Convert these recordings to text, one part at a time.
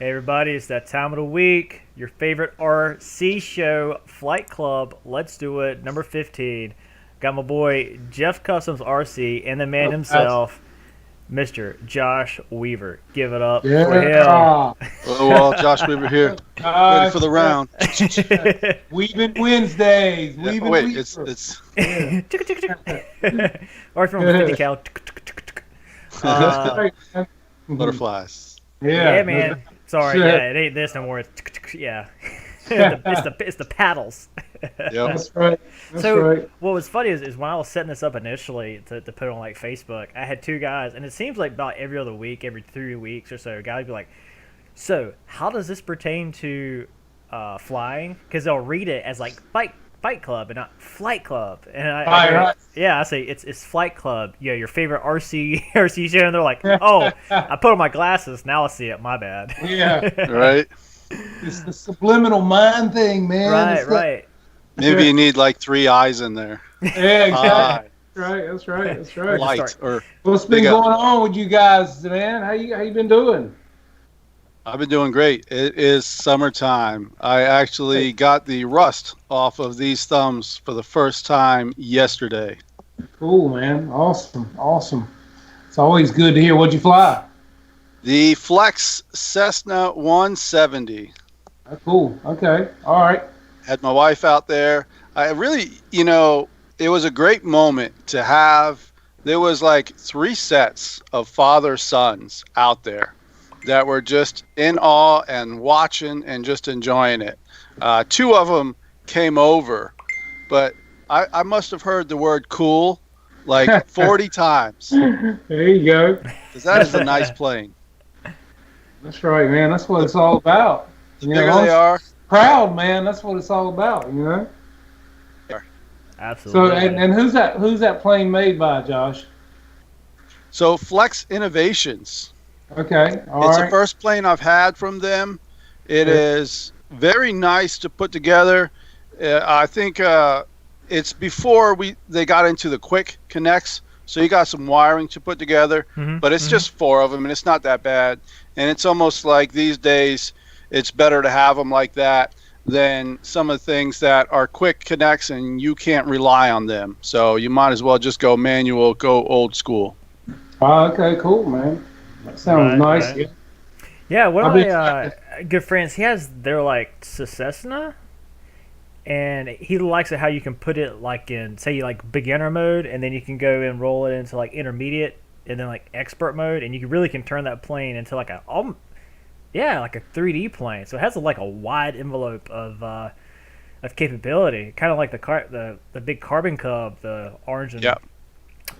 Hey everybody, it's that time of the week. Your favorite RC show, Flight Club. Let's do it. Number 15. Got my boy Jeff Customs RC and the man himself, Mr. Josh Weaver. Give it up for him. Well, Josh Weaver here. Ready for the round. Weaving Wednesdays. Yeah, wait, it's Or if you're on 50 cal. butterflies. Yeah, man. Sorry, yeah, it ain't this no more. Yeah. it's the paddles. Yep. That's right. That's So right. what was funny is when I was setting this up initially to put on like Facebook, I had two guys, and it seems like about every other week, every 3 weeks or so, guys be like, "So how does this pertain to flying?" Because they'll read it as like Fight Club and not Flight Club, and Right. yeah, I say it's Flight Club. Yeah, your favorite RC show, and they're like, "Oh, I put on my glasses, now I see it. My bad." Yeah. Right. It's the subliminal mind thing, man. Right, It's like- right. Maybe you need like 3 eyes in there. Yeah, exactly. Eye, That's right. That's right. light, or What's been Big up. going on with you guys, man? How you been doing? I've been doing great. It is summertime. I actually got the rust off of these thumbs for the first time yesterday. Cool, man. Awesome. It's always good to hear. What'd you fly? The Flex Cessna 170. Cool. Okay. All right. Had my wife out there. I really, it was a great moment to have. There was like 3 sets of father-sons out there that were just in awe and watching and just enjoying it. 2 of them came over, but I must have heard the word cool like 40 times. There you go. Because that is a nice plane. That's right, man. That's what it's all about. The bigger they are. Proud, man. That's what it's all about, you know. Absolutely. So, and who's that plane made by, Josh? So Flex Innovations. Okay, all It's right. the first plane I've had from them. It is very nice to put together. I think it's before they got into the quick connects, so you got some wiring to put together. But it's just 4 of them, and it's not that bad. And it's almost like these days, it's better to have them like that than some of the things that are quick connects and you can't rely on them. So you might as well just go manual, go old school. Okay, cool, man. That sounds nice. Right. Yeah, one of I'll my good friends, he has their like Cessna, and he likes it how you can put it like in, say, like beginner mode, and then you can go and roll it into like intermediate, and then like expert mode, and you really can turn that plane into like a 3D plane. So it has like a wide envelope of capability, kind of like the big Carbon Cub, the orange and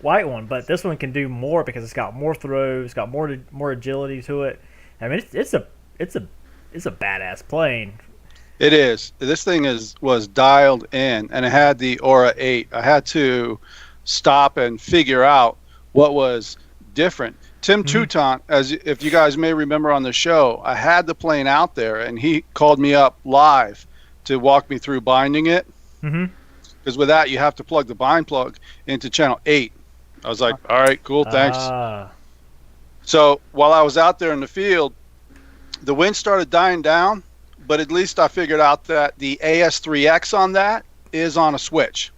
white one. But this one can do more because it's got more throws, it's got more agility to it. I mean, it's a badass plane. It is. This thing was dialed in, and it had the Aura 8. I had to stop and figure out what was different. Tim Toutant, if you guys may remember on the show, I had the plane out there, and he called me up live to walk me through binding it. Because with that, you have to plug the bind plug into channel 8. I was like, all right, cool, thanks. So while I was out there in the field, the wind started dying down, but at least I figured out that the AS3X on that is on a switch.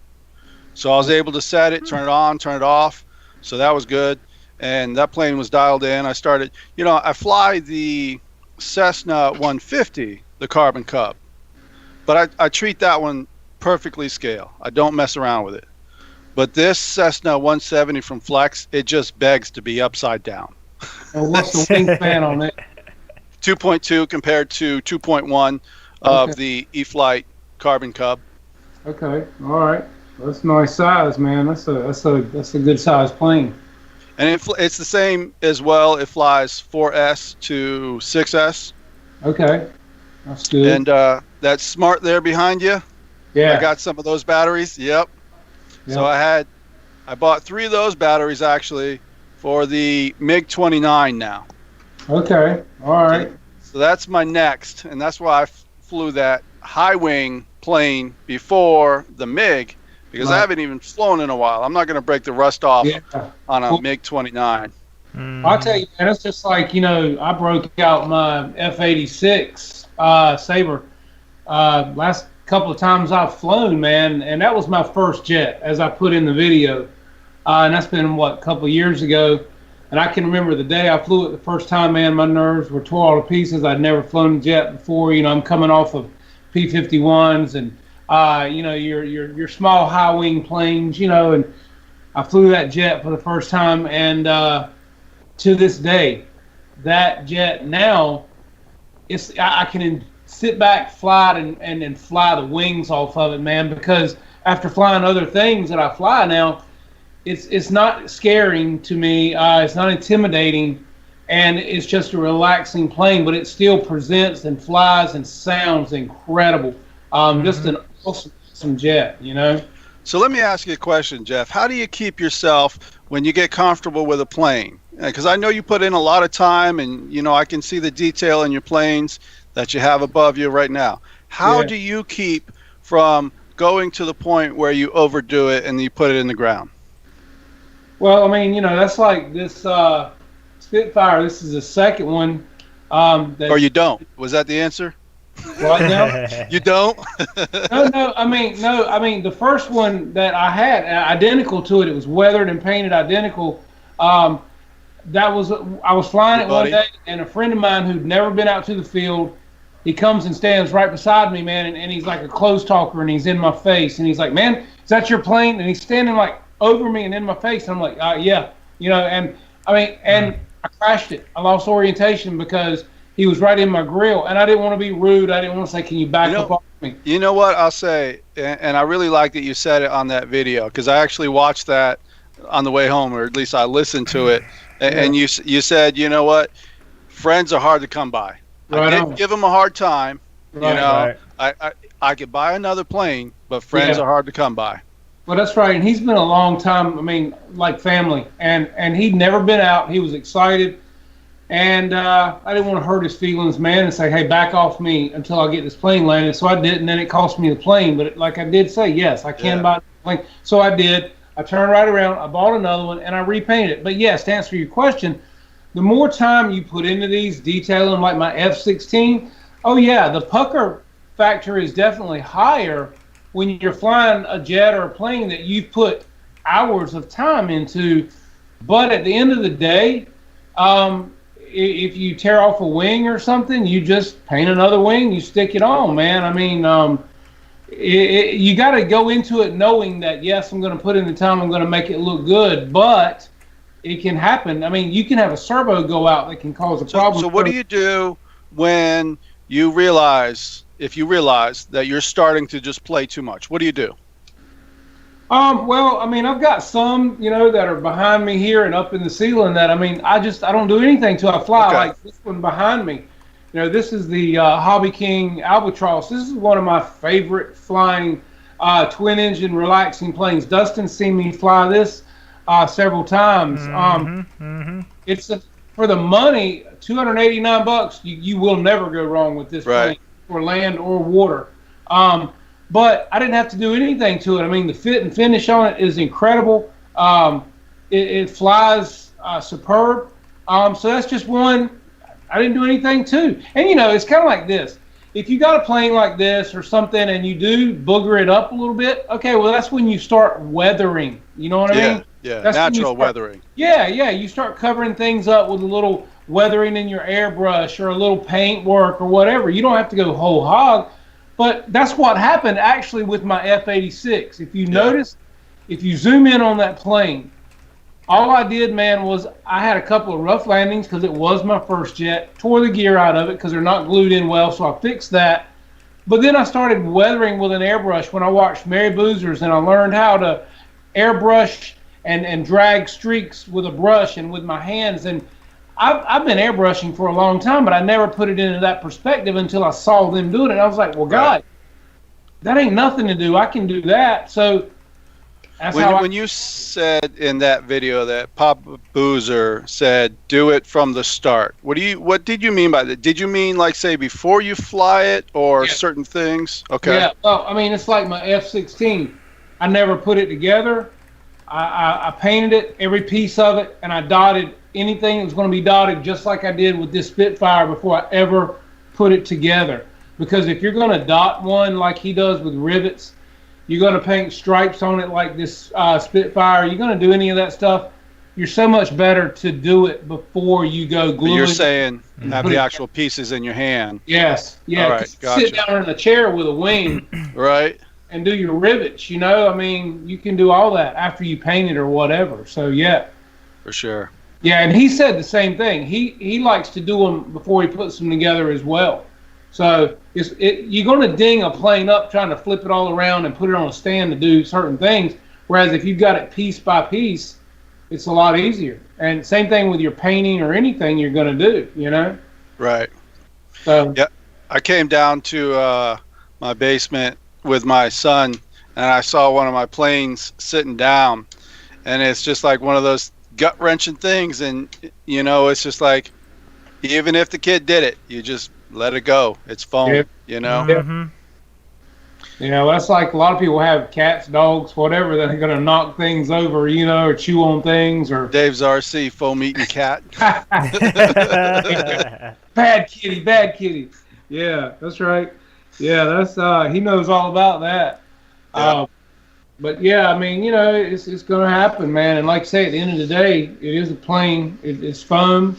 So I was able to set it, turn it on, turn it off. So that was good. And that plane was dialed in. I started, I fly the Cessna 150, the Carbon Cub, but I treat that one perfectly scale. I don't mess around with it. But this Cessna 170 from Flex, it just begs to be upside down. And what's the wingspan on it? 2.2 compared to 2.1 of the E-Flight Carbon Cub. Okay, all right. That's a nice size, man. That's a good size plane. And it's the same as well. It flies 4S to 6S. Okay, that's good. And that Smart there behind you, I got some of those batteries. Yep. So I bought 3 of those batteries actually for the MiG-29 now. Okay, all right. So that's my next, and that's why I flew that high wing plane before the MiG, because I haven't even flown in a while. I'm not going to break the rust off on a MiG-29. I'll tell you, man, it's just like, I broke out my F-86 Sabre last couple of times I've flown, man, and that was my first jet, as I put in the video. And that's been, a couple of years ago. And I can remember the day I flew it the first time, man, my nerves were tore all to pieces. I'd never flown a jet before. I'm coming off of P-51s and, your small high-wing planes, and I flew that jet for the first time. And to this day, that jet now, I can sit back, fly it, and fly the wings off of it, man, because after flying other things that I fly now, it's not scaring to me. It's not intimidating, and it's just a relaxing plane. But it still presents and flies and sounds incredible. Just an awesome jet, So let me ask you a question, Jeff. How do you keep yourself when you get comfortable with a plane? Because I know you put in a lot of time, and I can see the detail in your planes that you have above you right now. How do you keep from going to the point where you overdo it and you put it in the ground? Well, I mean, that's like this Spitfire. This is the second one. Or you don't. Was that the answer? What now? You don't? No. I mean, the first one that I had, identical to it. It was weathered and painted identical. I was flying it one day, and a friend of mine who'd never been out to the field, he comes and stands right beside me, man, and he's like a close talker, and he's in my face, and he's like, "Man, is that your plane?" And he's standing like over me and in my face, and I'm like, "Yeah," and I mean, and I crashed it. I lost orientation because he was right in my grill, and I didn't want to be rude. I didn't want to say, "Can you back up off me?" You know what I'll say, and I really like that you said it on that video, because I actually watched that on the way home, or at least I listened to it, and you said, you know what, friends are hard to come by. I didn't give them a hard time. Right. I could buy another plane, but friends are hard to come by. Well, that's right, and he's been a long time. I mean, like family, and he'd never been out. He was excited, and I didn't want to hurt his feelings, man, and say, "Hey, back off me until I get this plane landed." So I did, and then it cost me the plane. But like I did say, yes, I can buy the plane. So I did. I turned right around. I bought another one, and I repainted it. But yes, to answer your question, the more time you put into these detailing, like my F-16, the pucker factor is definitely higher when you're flying a jet or a plane that you've put hours of time into. But at the end of the day, if you tear off a wing or something, you just paint another wing, you stick it on, man. I mean, you got to go into it knowing that, yes, I'm going to put in the time, I'm going to make it look good, but it can happen. I mean, you can have a servo go out that can cause a problem. So what do you do when you realize, if you realize that you're starting to just play too much? What do you do? Well, I mean, I've got some, that are behind me here and up in the ceiling that, I mean, I don't do anything till I fly. Okay. Like this one behind me. This is the Hobby King Albatross. This is one of my favorite flying twin-engine relaxing planes. Dustin's seen me fly this several times. It's for the money, $289. You will never go wrong with this plane, for land or water. But I didn't have to do anything to it. I mean, the fit and finish on it is incredible. It flies superb. So that's just one I didn't do anything to. And it's kind of like this. If you got a plane like this or something and you do booger it up a little bit, okay, well, that's when you start weathering. You know what I mean? Yeah, that's natural weathering. Yeah, you start covering things up with a little weathering in your airbrush or a little paint work or whatever. You don't have to go whole hog. But that's what happened actually with my F-86. If you notice, if you zoom in on that plane, all I did, man, was I had a couple of rough landings because it was my first jet, tore the gear out of it because they're not glued in well, so I fixed that. But then I started weathering with an airbrush when I watched Mary Boozers, and I learned how to airbrush and drag streaks with a brush and with my hands. And I've been airbrushing for a long time, but I never put it into that perspective until I saw them doing it. And I was like, well, God, that ain't nothing to do. I can do that. So that's when you said in that video that Papa Boozer said, do it from the start, what did you mean by that? Did you mean, like, say, before you fly it or certain things? Okay. Yeah, well, I mean, it's like my F-16. I never put it together. I painted it, every piece of it, and I dotted anything that was going to be dotted, just like I did with this Spitfire before I ever put it together. Because if you're going to dot one like he does with rivets, you're going to paint stripes on it like this Spitfire, you're going to do any of that stuff, you're so much better to do it before you go glue. But you're saying have the actual pieces in your hand. Yes. Yeah. All right, gotcha. Sit down in a chair with a wing. Right. And do your rivets, you know? I mean, you can do all that after you paint it or whatever. So, yeah. For sure. Yeah, and he said the same thing. He likes to do them before he puts them together as well. So you're going to ding a plane up trying to flip it all around and put it on a stand to do certain things. Whereas if you've got it piece by piece, it's a lot easier. And same thing with your painting or anything you're going to do, you know? Right. So yeah, I came down to my basement with my son, and I saw one of my planes sitting down, and it's just like one of those gut-wrenching things. And you know, it's just like, even if the kid did it, you just let it go. It's foam. Yeah. You know. Mm-hmm. You know, that's like a lot of people have cats, dogs, whatever, that are going to knock things over, you know, or chew on things. Or Dave's RC, foam-eating cat. Bad kitty. Yeah, that's right. Yeah, that's he knows all about that. Yeah. But yeah, I mean, you know, it's going to happen, man. And like I say, at the end of the day, it is a plane. It's foam.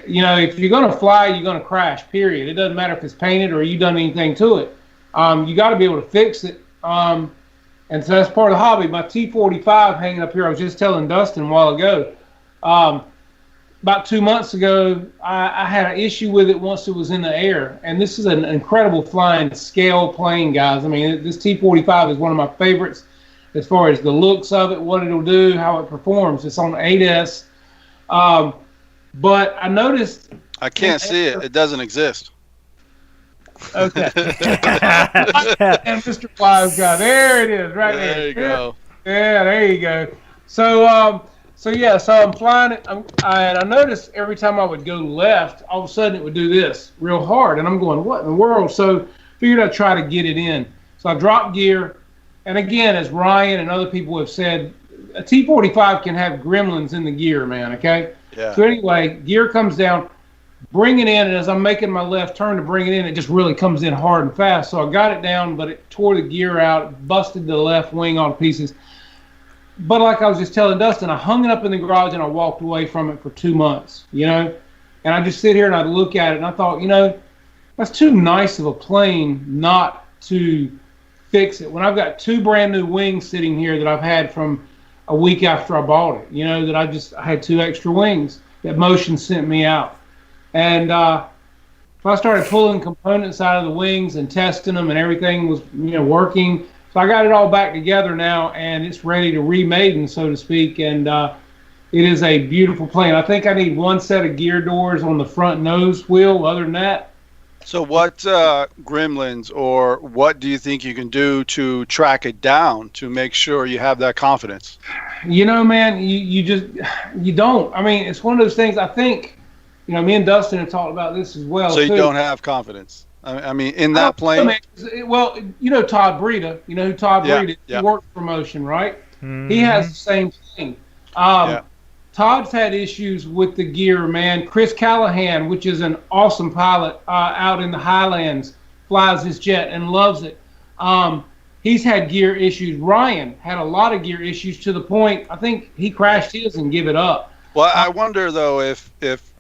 You know, if you're going to fly, you're going to crash, period. It doesn't matter if it's painted or you done anything to it. You got to be able to fix it. And so that's part of the hobby. My T-45 hanging up here, I was just telling Dustin a while ago. About 2 months ago, I had an issue with it once it was in the air. And this is an incredible flying scale plane, guys. I mean, this T-45 is one of my favorites as far as the looks of it, what it'll do, how it performs. It's on 8S. But I noticed... I can't see it. It doesn't exist. Okay. And Mr. Wise Guy. There it is, right there. There you go. Yeah, there you go. So I'm flying it, and I noticed every time I would go left, all of a sudden it would do this real hard, and I'm going, what in the world? So figured I'd try to get it in. So I dropped gear, and again, as Ryan and other people have said, a T-45 can have gremlins in the gear, man, okay? Yeah. So anyway, gear comes down, bring it in, and as I'm making my left turn to bring it in, it just really comes in hard and fast. So I got it down, but it tore the gear out, busted the left wing all to pieces. But like I was just telling Dustin, I hung it up in the garage and I walked away from it for 2 months, you know? And I just sit here and I look at it and I thought, you know, that's too nice of a plane not to fix it. When I've got 2 brand new wings sitting here that I've had from a week after I bought it, you know, that I had 2 extra wings that Motion sent me out. And I started pulling components out of the wings and testing them, and everything was, you know, working. So I got it all back together now, and it's ready to remaiden, so to speak. And it is a beautiful plane. I think I need 1 set of gear doors on the front nose wheel. Other than that, So what gremlins, or what do you think you can do to track it down to make sure you have that confidence? you know, man, you don't. I mean, it's one of those things. I think, you know, me and Dustin have talked about this as well. So you too. don't have confidence. I mean, in that plane. Well, you know Todd Breida. You know who Todd Breida is? Yeah. He worked for Motion, right? Mm-hmm. He has the same thing. Todd's had issues with the gear, man. Chris Callahan, which is an awesome pilot out in the Highlands, flies his jet and loves it. He's had gear issues. Ryan had a lot of gear issues to the point, I think he crashed his and give it up. Well, I wonder, though, if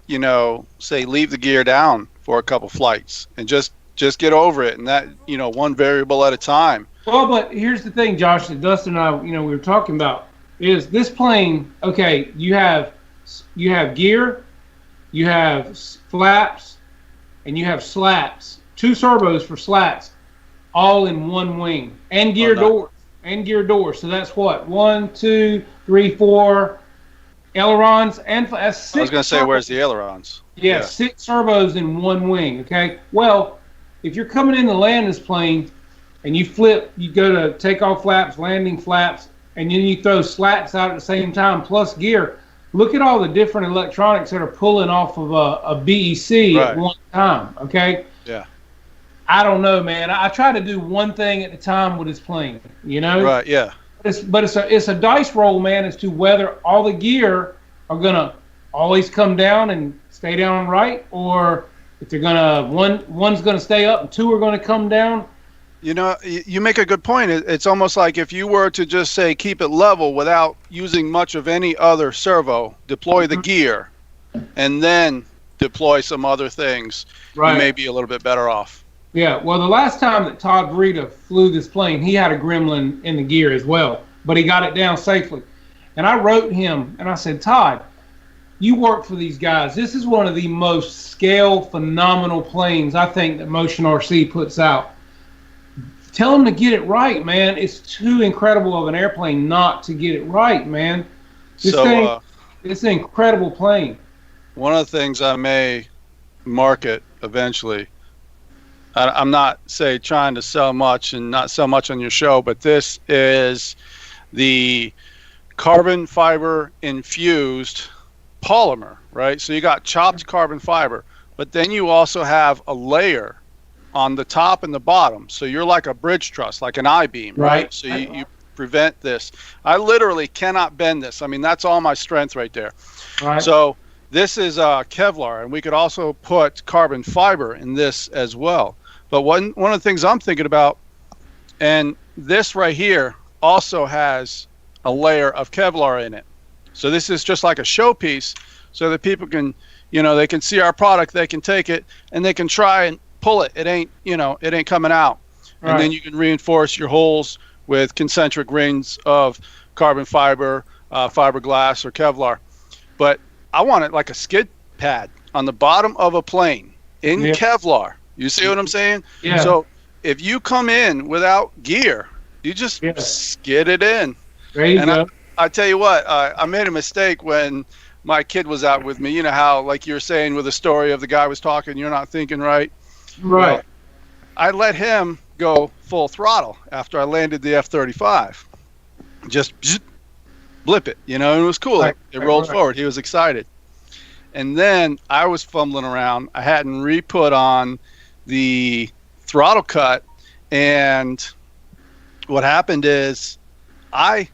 you know, say, leave the gear down for a couple flights and just get over it, and that, you know, one variable at a time. Well, but here's the thing, Josh, that Dustin and I, you know, we were talking about, is this plane, okay, you have gear, you have flaps, and you have slats, 2 turbos for slats, all in 1 wing, and gear doors. So that's what, 1, 2, 3, 4 ailerons, and that's 6. I was going to say, where's the ailerons? Yeah, 6 turbos in 1 wing, okay? Well, if you're coming in to land this plane and you flip, you go to takeoff flaps, landing flaps, and then you throw slats out at the same time plus gear, look at all the different electronics that are pulling off of a BEC at one time, okay? Yeah. I don't know, man. I try to do one thing at a time with this plane, you know? Right, yeah. it's a dice roll, man, as to whether all the gear are gonna always come down and stay down right, or if they're gonna one's gonna stay up and two are gonna come down. You know, you make a good point. It's almost like if you were to just say keep it level without using much of any other servo, deploy the gear, and then deploy some other things, you may be a little bit better off. Yeah, well, the last time that Todd Rita flew this plane, he had a Gremlin in the gear as well, but he got it down safely. And I wrote him, and I said, Todd, you work for these guys. This is one of the most scale, phenomenal planes I think that Motion RC puts out. Tell them to get it right, man. It's too incredible of an airplane not to get it right, man. This thing, it's an incredible plane. One of the things I may market eventually, I'm not, say, trying to sell much and not sell much on your show, but this is the carbon fiber infused polymer, right? So you got chopped carbon fiber, but then you also have a layer on the top and the bottom. So you're like a bridge truss, like an I-beam, right? So you prevent this. I literally cannot bend this. I mean, that's all my strength right there. Right. So this is Kevlar, and we could also put carbon fiber in this as well. But one of the things I'm thinking about, and this right here also has a layer of Kevlar in it. So this is just like a showpiece so that people can, you know, they can see our product, they can take it, and they can try and pull it. It ain't, you know, it ain't coming out. Right. And then you can reinforce your holes with concentric rings of carbon fiber, fiberglass, or Kevlar. But I want it like a skid pad on the bottom of a plane in Kevlar. You see what I'm saying? Yeah. So if you come in without gear, you just skid it in. There you go. I tell you what, I made a mistake when my kid was out with me. You know how, like you were saying with the story of the guy was talking, you're not thinking right. Right. Well, I let him go full throttle after I landed the F-35. Just blip it, you know, and it was cool. It rolled forward. He was excited. And then I was fumbling around. I hadn't re-put on the throttle cut, and what happened is I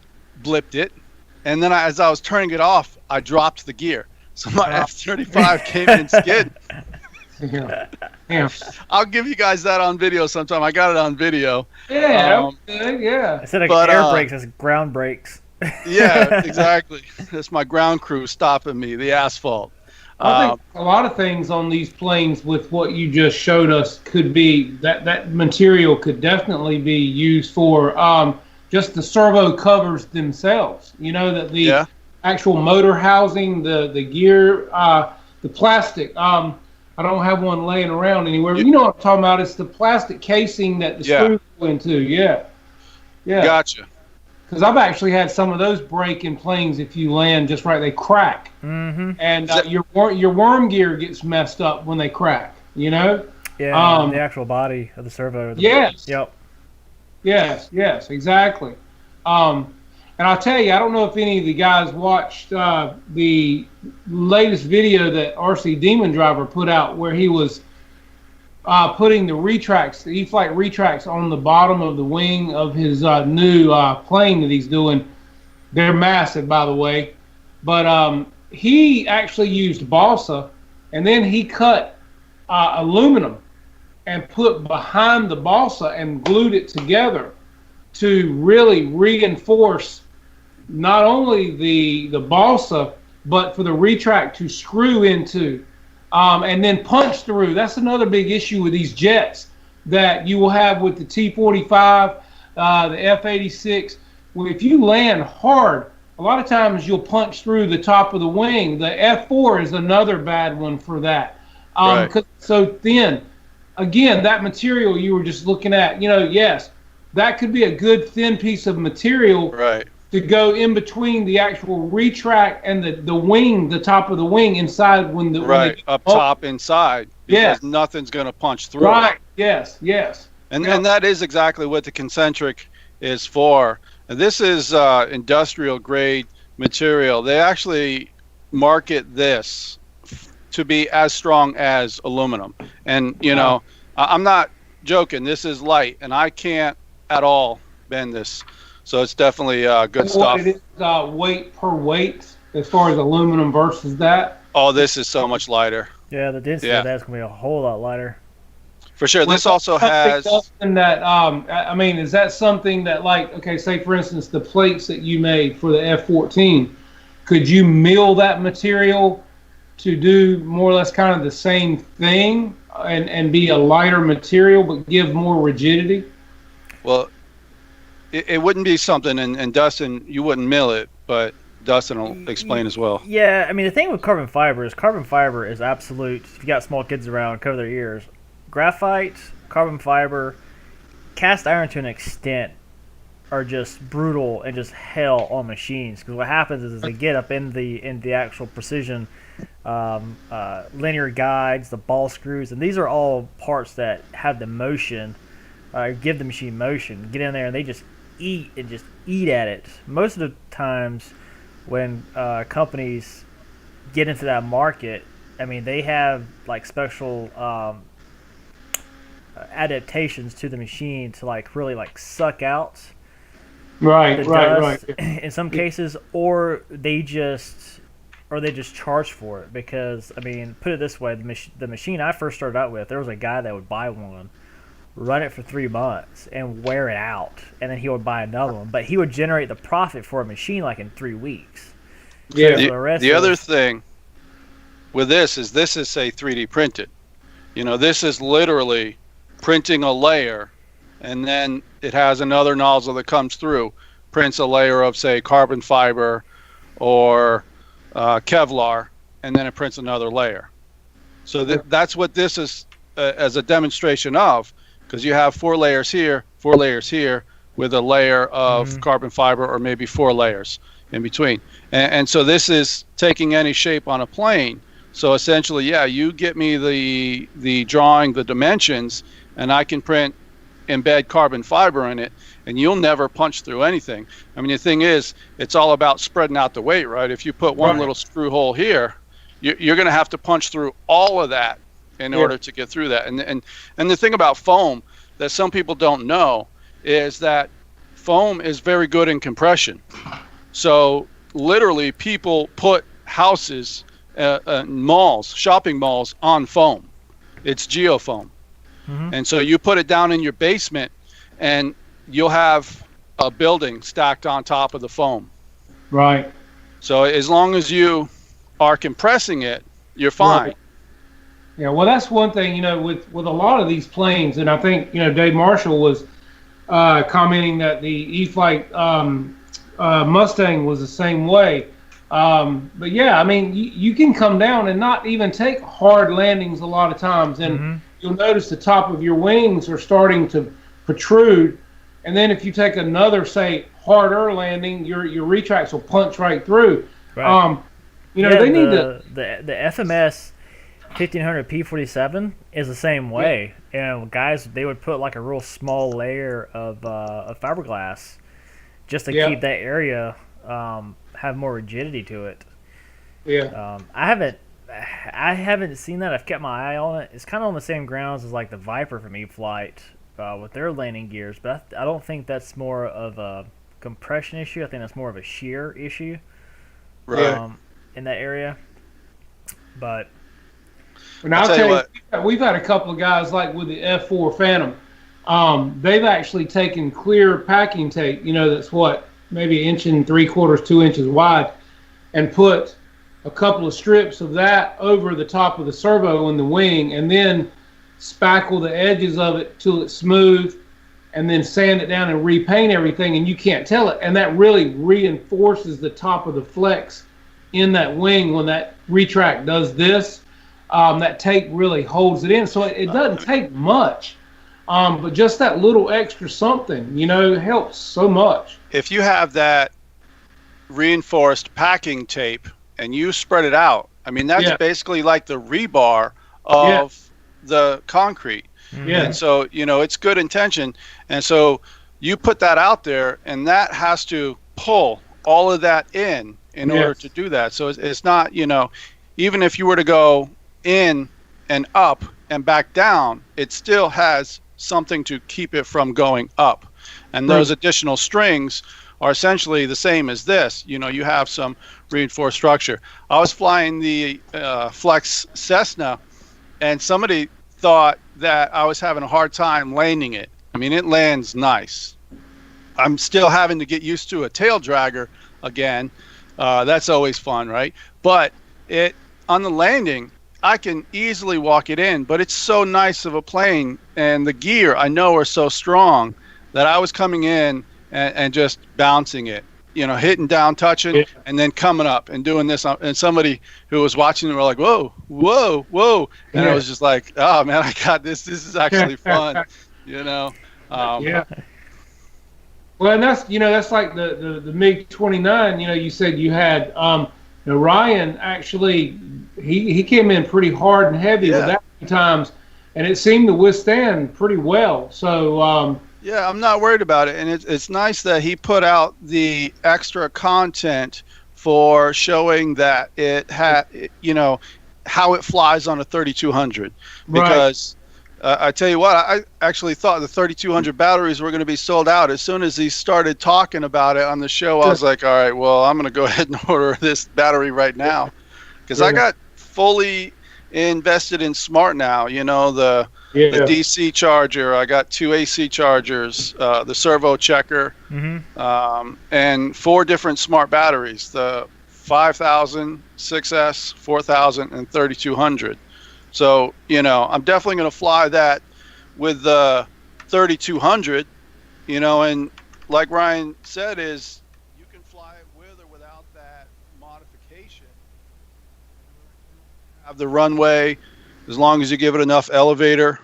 blipped it, and then as I was turning it off, I dropped the gear. So my F-35 came in skid. Yeah. I'll give you guys that on video sometime. I got it on video. Yeah, yeah. Instead of air brakes, it's ground brakes. Yeah, exactly. That's my ground crew stopping me, the asphalt. I think a lot of things on these planes with what you just showed us could be, that material could definitely be used for just the servo covers themselves. You know, that the actual motor housing, the gear, the plastic. I don't have one laying around anywhere. You know what I'm talking about? It's the plastic casing that the screws go into. Yeah. Gotcha. Because I've actually had some of those break in planes if you land just right. They crack. Mm-hmm. And your worm gear gets messed up when they crack, you know? Yeah, the actual body of the servo. Yes. Yep. Yes, exactly. And I'll tell you, I don't know if any of the guys watched the latest video that RC Demon Driver put out where he was putting the retracts, the E-Flight retracts on the bottom of the wing of his new plane that he's doing. They're massive, by the way. But he actually used balsa, and then he cut aluminum and put behind the balsa and glued it together to really reinforce not only the balsa, but for the retract to screw into. And then punch through. That's another big issue with these jets that you will have with the T-45, the F-86. If you land hard, a lot of times you'll punch through the top of the wing. The F-4 is another bad one for that. Right. 'Cause it's so thin. Again, that material you were just looking at, you know, yes, that could be a good thin piece of material. Right. To go in between the actual retract and the wing, the top of the wing inside when the up top inside, because nothing's going to punch through. Right. Yes. And that is exactly what the concentric is for. And this is industrial grade material. They actually market this to be as strong as aluminum. And you know, I'm not joking. This is light, and I can't at all bend this. So it's definitely good What stuff. it is, weight per weight as far as aluminum versus that. Oh, this is so much lighter. Yeah, the density Yeah, of that's gonna be a whole lot lighter. for sure. Was This that also something, has. Dustin, that I mean, is that something that, like, okay, say for instance, the plates that you made for the F-14, could you mill that material to do more or less kind of the same thing and be a lighter material but give more rigidity? Well, it wouldn't be something, and Dustin, you wouldn't mill it, but Dustin will explain as well. Yeah, I mean the thing with carbon fiber is absolute. If you got small kids around, cover their ears. Graphite, carbon fiber, cast iron to an extent are just brutal and just hell on machines. Because what happens is they get up in the actual precision linear guides, the ball screws, and these are all parts that have the motion, give the machine motion. Get in there and they just eat at it. Most of the times when companies get into that market, I mean they have like special adaptations to the machine to like really like suck out the dust in some cases, or they just charge for it. Because I mean, put it this way, the machine I first started out with, there was a guy that would buy one, run it for 3 months and wear it out, and then he would buy another one, but he would generate the profit for a machine like in 3 weeks. Yeah. The other thing with this is say 3D printed. You know, this is literally printing a layer, and then it has another nozzle that comes through, prints a layer of say carbon fiber or Kevlar, and then it prints another layer. So that's what this is as a demonstration of, because you have 4 layers here, with a layer of carbon fiber, or maybe 4 layers in between. And so this is taking any shape on a plane. So essentially, yeah, you get me the drawing, the dimensions, and I can embed carbon fiber in it, and you'll never punch through anything. I mean, the thing is, it's all about spreading out the weight, right? If you put one little screw hole here, you're going to have to punch through all of that in order to get through that. And the thing about foam that some people don't know is that foam is very good in compression. So literally, people put houses, malls, shopping malls on foam. It's geofoam. And so you put it down in your basement, and you'll have a building stacked on top of the foam. Right. So as long as you are compressing it, you're fine. Right. Yeah, well, that's one thing, you know, with a lot of these planes, and I think, you know, Dave Marshall was commenting that the E-Flight Mustang was the same way. But yeah, I mean, you can come down and not even take hard landings a lot of times, and you'll notice the top of your wings are starting to protrude, and then if you take another, say, harder landing, your retracts will punch right through. Right. You know, they need the FMS 1500 P47 is the same way. And guys, they would put like a real small layer of fiberglass just to keep that area have more rigidity to it. Yeah. I haven't seen that. I've kept my eye on it. It's kind of on the same grounds as like the Viper from E-Flight with their landing gears, but I don't think that's more of a compression issue. I think that's more of a shear issue, in that area. But I'll tell you, we've had a couple of guys like with the F4 Phantom. They've actually taken clear packing tape, you know, that's maybe 1 3/4, 2 inches wide, and put a couple of strips of that over the top of the servo in the wing, and then spackle the edges of it till it's smooth, and then sand it down and repaint everything, and you can't tell it. And that really reinforces the top of the flex in that wing when that retract does this. That tape really holds it in, so it doesn't take much, but just that little extra something, you know, helps so much. If you have that reinforced packing tape and you spread it out, I mean, that's basically like the rebar of the concrete. Yeah. And so, you know, it's good intention. And so you put that out there, and that has to pull all of that in order to do that. So it's not, you know, even if you were to go in and up and back down, it still has something to keep it from going up. And those additional strings are essentially the same as this. You have some reinforced structure. I was flying the Flex Cessna, and somebody thought that I was having a hard time landing it. I mean, it lands nice. I'm still having to get used to a tail dragger again. That's always fun, right? But on the landing, I can easily walk it in, but it's so nice of a plane, and the gear I know are so strong that I was coming in and just bouncing it, hitting down, touching, and then coming up and doing this. And somebody who was watching them were like, whoa, whoa, whoa. And I was just like, oh, man, I got this. This is actually fun, Yeah. Well, and that's like the MiG-29. You said you had Ryan actually he came in pretty hard and heavy with that times, and it seemed to withstand pretty well. So yeah, I'm not worried about it, and it's nice that he put out the extra content for showing that it had how it flies on a 3200 because. I tell you what, I actually thought the 3200 batteries were going to be sold out. As soon as he started talking about it on the show, I was like, all right, well, I'm going to go ahead and order this battery right now. Because I got fully invested in Smart now. The DC charger. I got 2 AC chargers, the servo checker, and 4 different Smart batteries, the 5000, 6S, 4000, and 3200. So, I'm definitely going to fly that with the 3200, and like Ryan said is you can fly it with or without that modification. Have the runway as long as you give it enough elevator,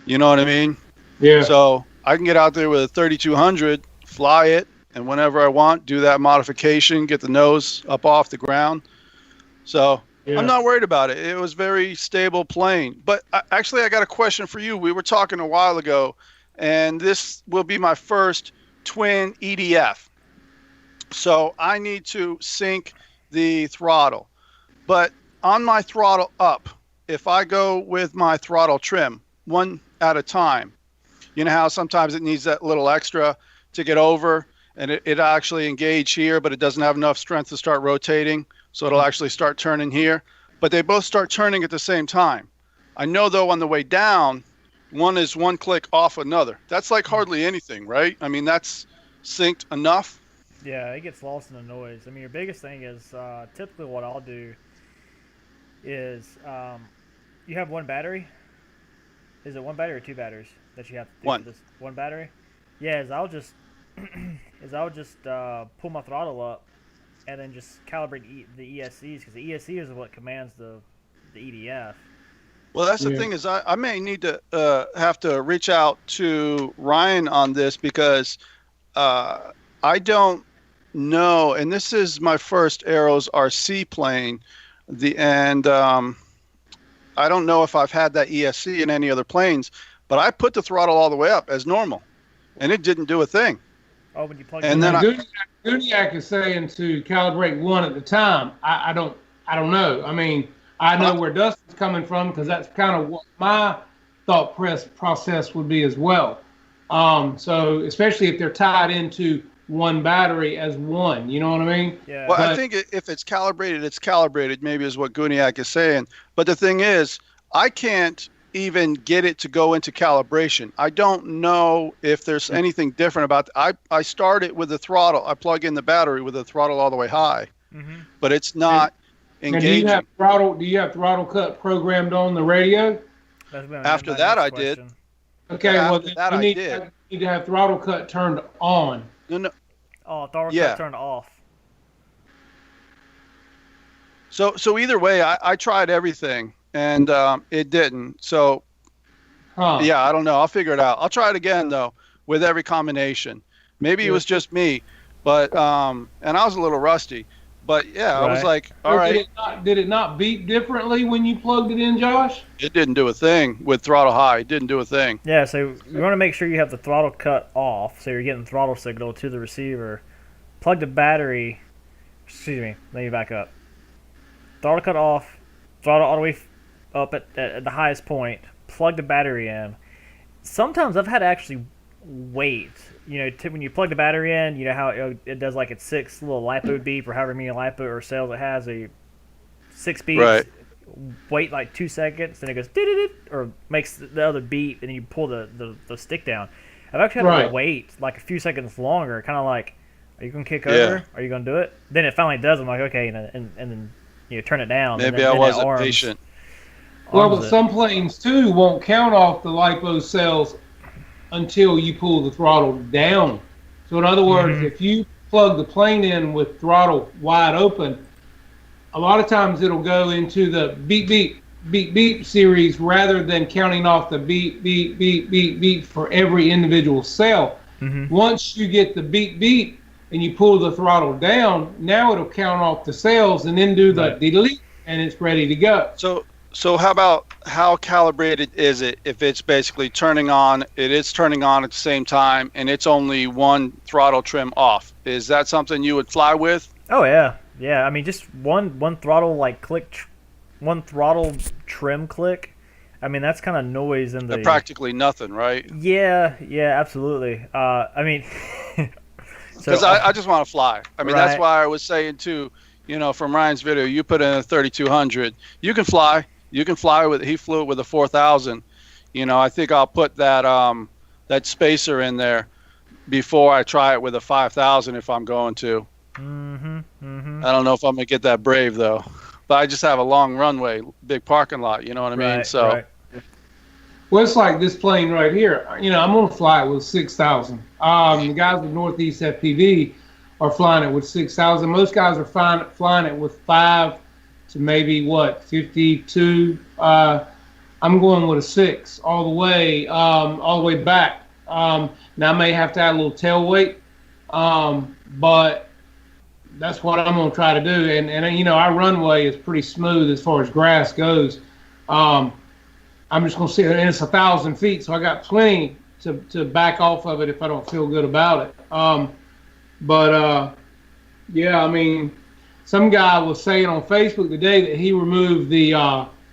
you know what I mean? Yeah. So I can get out there with a 3200, fly it, and whenever I want, do that modification, get the nose up off the ground. So I'm not worried about it. It was very stable plane. But actually, I got a question for you. We were talking a while ago, and this will be my first twin EDF. So I need to sync the throttle. But on my throttle up, if I go with my throttle trim, one at a time, you know how sometimes it needs that little extra to get over, and it actually engage here, but it doesn't have enough strength to start rotating. So it'll actually start turning here. But they both start turning at the same time. I know, though, on the way down, one is one click off another. That's like hardly anything, right? I mean, that's synced enough. Yeah, it gets lost in the noise. I mean, your biggest thing is typically what I'll do is you have one battery. Is it one battery or 2 batteries that you have to do One. for this? One battery? Yeah, I'll just pull my throttle up and then just calibrate the ESCs, because the ESC is what commands the EDF. Well, that's the thing is I may need to have to reach out to Ryan on this because I don't know, and this is my first Aeros RC plane, and I don't know if I've had that ESC in any other planes, but I put the throttle all the way up as normal, and it didn't do a thing. Oh, when you plug and it then Guniak is saying to calibrate one at a time. I don't know. I mean, I know where Dustin's coming from because that's kind of what my thought process would be as well. So especially if they're tied into one battery as one, you know what I mean? Yeah. Well, I think if it's calibrated, it's calibrated, maybe is what Guniak is saying. But the thing is, I can't even get it to go into calibration. I don't know if there's anything different about I start it with the throttle. I plug in the battery with the throttle all the way high, but it's not engaging. And do you have throttle cut programmed on the radio? After that, I did. Okay, well, you need to have throttle cut turned on. No. Oh, throttle cut turned off. So either way, I tried everything. And it didn't. So, yeah, I don't know. I'll figure it out. I'll try it again, though, with every combination. Maybe it was just me, but and I was a little rusty. But, yeah, I was like, all right. Did it not beep differently when you plugged it in, Josh? It didn't do a thing with throttle high. It didn't do a thing. Yeah, so you want to make sure you have the throttle cut off, so you're getting throttle signal to the receiver. Plug the battery. Excuse me. Let me back up. Throttle cut off. Throttle all the way up at the highest point, plug the battery in. Sometimes I've had to actually weight. When you plug the battery in, you know how it does like its 6 little lipo beep or however many lipo or cells it has. A 6 beeps. Right. Wait like 2 seconds, then it goes did or makes the other beep, and then you pull the stick down. I've actually had to wait like a few seconds longer, kind of like, are you gonna kick over? Are you gonna do it? Then it finally does. I'm like, okay, and then turn it down. Maybe I wasn't patient. Well, but some planes too won't count off the lipo cells until you pull the throttle down. So in other words, if you plug the plane in with throttle wide open, a lot of times it'll go into the beep beep beep beep series rather than counting off the beep beep beep beep beep for every individual cell. Once you get the beep beep and you pull the throttle down, now it'll count off the cells and then do the delete, and it's ready to go. So how calibrated is it if it's basically turning on at the same time and it's only one throttle trim off? Is that something you would fly with? Oh yeah. I mean, just one throttle like click, one throttle trim click. I mean, that's kind of noise in the practically nothing, right? Yeah, absolutely. I mean, because I just want to fly. I mean, that's why I was saying too. From Ryan's video, you put in a 3200. You can fly. He flew it with a 4000. I think I'll put that spacer in there before I try it with a 5000 if I'm going to. I don't know if I'm gonna get that brave though, but I just have a long runway, big parking lot. You know what I mean? So, well, it's like this plane right here. I'm gonna fly it with 6000. The guys with Northeast FPV are flying it with 6000. Most guys are flying it with 5 to maybe 52. I'm going with a 6 all the way back. Now I may have to add a little tail weight, but that's what I'm going to try to do. And our runway is pretty smooth as far as grass goes. I'm just going to see it, and it's 1,000 feet, so I got plenty to back off of it if I don't feel good about it. Yeah, I mean, some guy was saying on Facebook today that he removed the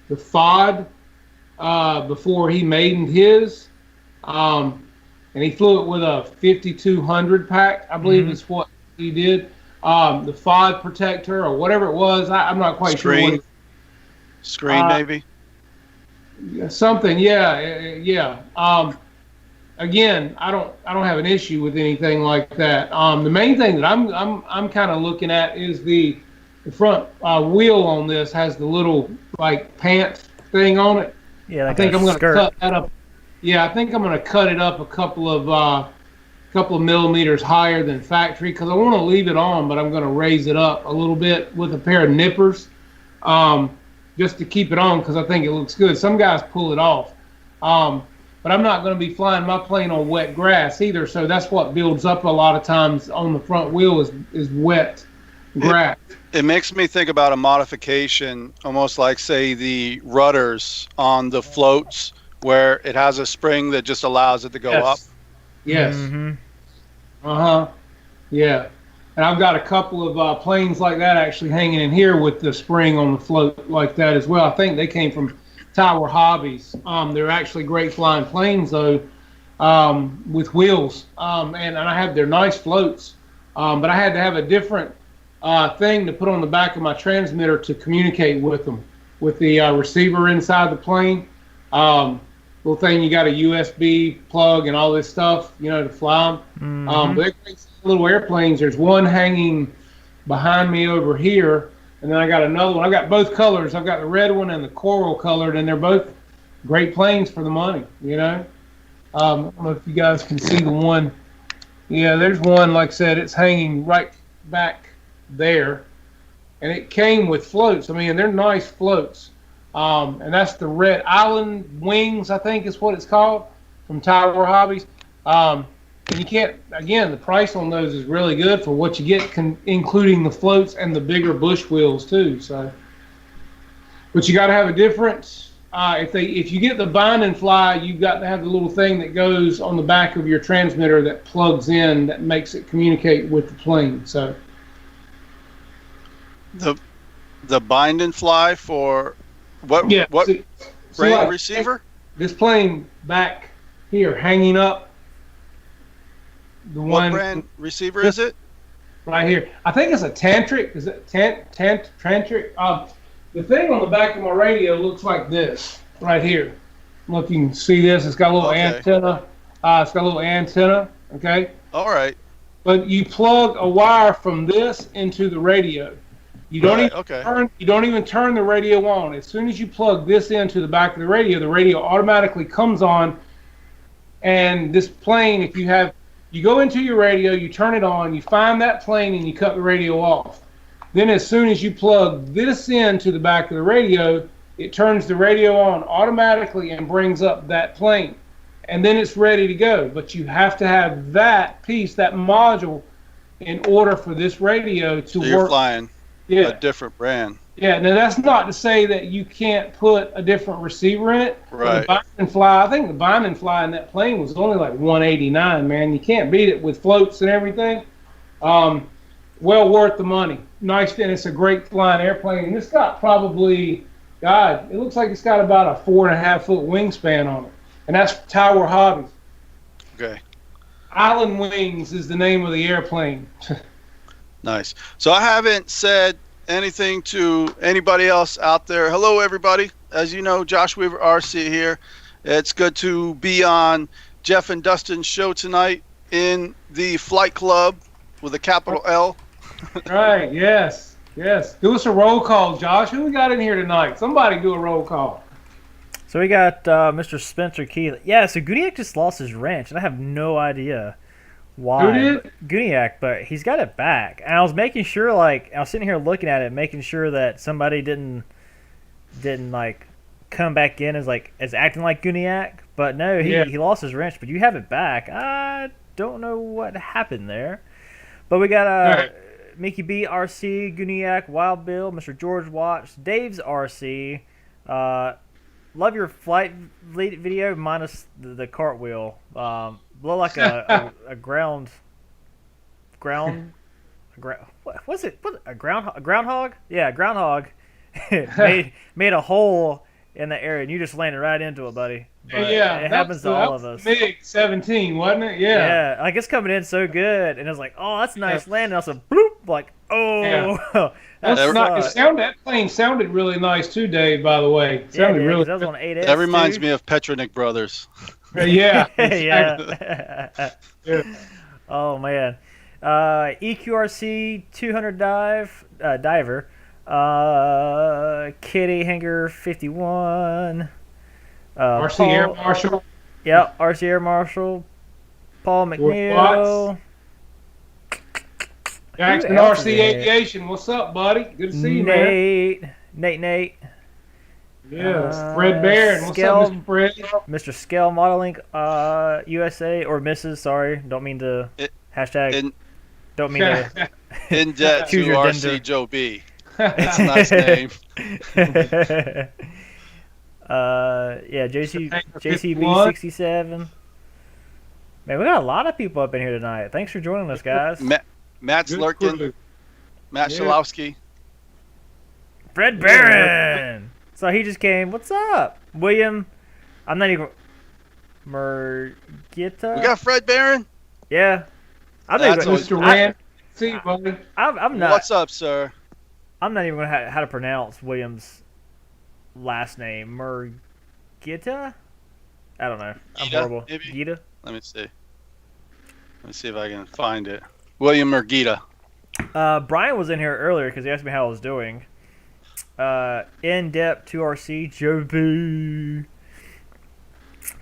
FOD before he maidened his, and he flew it with a 5200 pack, I believe is what he did. The FOD protector or whatever it was, I'm not quite sure what screen maybe something. Yeah. Again, I don't have an issue with anything like that. The main thing that I'm kind of looking at is the front wheel on this has the little like pants thing on it. Yeah, I think I'm going to cut that up. Yeah, I think I'm going to cut it up a couple of millimeters higher than factory because I want to leave it on, but I'm going to raise it up a little bit with a pair of nippers, just to keep it on because I think it looks good. Some guys pull it off, but I'm not going to be flying my plane on wet grass either. So that's what builds up a lot of times on the front wheel is wet grass. It makes me think about a modification, almost like say the rudders on the floats, where it has a spring that just allows it to go up. Yes. Yeah. And I've got a couple of planes like that actually hanging in here with the spring on the float like that as well. I think they came from Tower Hobbies. They're actually great flying planes though, with wheels. And I have their nice floats. But I had to have a different thing to put on the back of my transmitter to communicate with them, with the receiver inside the plane. Little thing, you got a USB plug and all this stuff, to fly them. But they're great little airplanes. There's one hanging behind me over here, and then I got another one. I've got both colors. I've got the red one and the coral colored, and they're both great planes for the money, I don't know if you guys can see the one. Yeah, there's one, like I said, it's hanging right back there, and it came with floats. I mean, they're nice floats. And that's the Red Island Wings, I think is what it's called, from Tower Hobbies. And you can't, again, the price on those is really good for what you get, including the floats and the bigger bush wheels too. So, but you got to have a difference. If you get the bind and fly, you've got to have the little thing that goes on the back of your transmitter that plugs in, that makes it communicate with the plane. So, the bind and fly for. What like receiver? This plane back here hanging up, The What one brand receiver is it? right here. I think it's a tantric. Is it tantric? The thing on the back of my radio looks like this right here. Look, you can see this. It's got a little antenna. It's got a little antenna. Okay. All right. But you plug a wire from this into the radio. You don't even turn the radio on. As soon as you plug this into the back of the radio automatically comes on. And this plane, if you go into your radio, you turn it on, you find that plane, and you cut the radio off. Then as soon as you plug this into the back of the radio, it turns the radio on automatically and brings up that plane. And then it's ready to go. But you have to have that piece, that module, in order for this radio to work. You're flying a different brand. Yeah, now that's not to say that you can't put a different receiver in it. Right. The bind and fly, I think the bind and fly in that plane was only like 189, man. You can't beat it with floats and everything. Well worth the money. Nice, and it's a great flying airplane. And it's got probably, God, it looks like it's got about a 4.5-foot wingspan on it. And that's Tower Hobbies. Okay. Island Wings is the name of the airplane. Nice. So I haven't said anything to anybody else out there. Hello, everybody. As you know, Josh Weaver RC here. It's good to be on Jeff and Dustin's show tonight in the Flight Club with a capital L. Right, yes. Do us a roll call, Josh. Who we got in here tonight? Somebody do a roll call. So we got Mr. Spencer Keith. Yeah, so Guniac just lost his wrench, and I have no idea why. Who did? Guniac, but he's got it back. And I was making sure, I was sitting here looking at it, making sure that somebody didn't come back in as acting like Guniac. But no, he lost his wrench, but you have it back. I don't know what happened there. But we got Mickey B, RC, Guniac, Wild Bill, Mr. George Watts, Dave's RC. Love your flight video minus the cartwheel. Look like a what's it? What, a groundhog? Yeah, a groundhog made a hole in the area, and you just landed right into it, buddy. But it happens to all of us. MiG-17, wasn't it? Yeah. Like it's coming in so good, and it's like, oh, that's a nice landing. I was like, bloop, like, oh. That plane sounded really nice too, Dave. By the way, it sounded really. That was on 8S. That reminds me of Petronic Brothers. Yeah. Yeah. Oh man. EQRC 200 diver. Kitty Hanger 51. RC Air Marshal. Yep, RC Air Marshal. Paul McNeil. Jackson RC Aviation. What's up, buddy? Good to see you, man. Nate. Yeah, Fred Barron. What's up, Mr. Fred? Mr. Scale Modeling USA or Mrs. Sorry, don't mean to hashtag. Don't mean to. In debt to RC Joe B. That's a nice name. JCB 67. Man, we got a lot of people up in here tonight. Thanks for joining us, guys. Matt's lurking. Matt Shalowski. Fred Barron. So he just came. What's up, William? I'm not even. Murgita. We got Fred Barron. Yeah. I'm not even. Mr. Rand. See, buddy. I'm not. What's up, sir? I'm not even gonna how to pronounce William's last name. Murgita. I don't know. I'm horrible. Maybe? Gita. Let me see. Let me see if I can find it. William Murgita. Brian was in here earlier because he asked me how I was doing. In-depth 2RC Joby.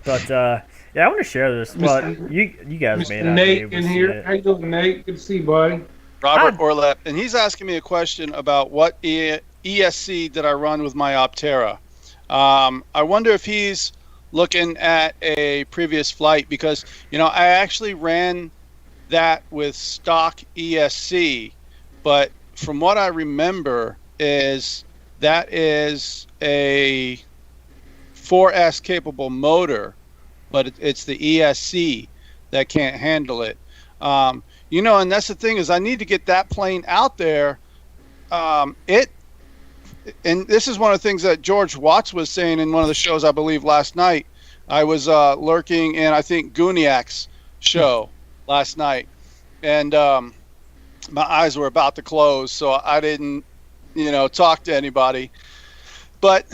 But yeah, I want to share this. Well, you guys made it. Nate in here. How you doing, Nate? Good to see you, buddy. Robert Orlep, and he's asking me a question about what ESC did I run with my Optera. I wonder if he's looking at a previous flight because I actually ran that with stock ESC, but from what I remember is that is a 4S capable motor, but it's the ESC that can't handle it. And that's the thing is I need to get that plane out there. And this is one of the things that George Watts was saying in one of the shows, I believe last night. I was lurking in, I think, Guniac's show. last night, and my eyes were about to close, so I didn't, talk to anybody. But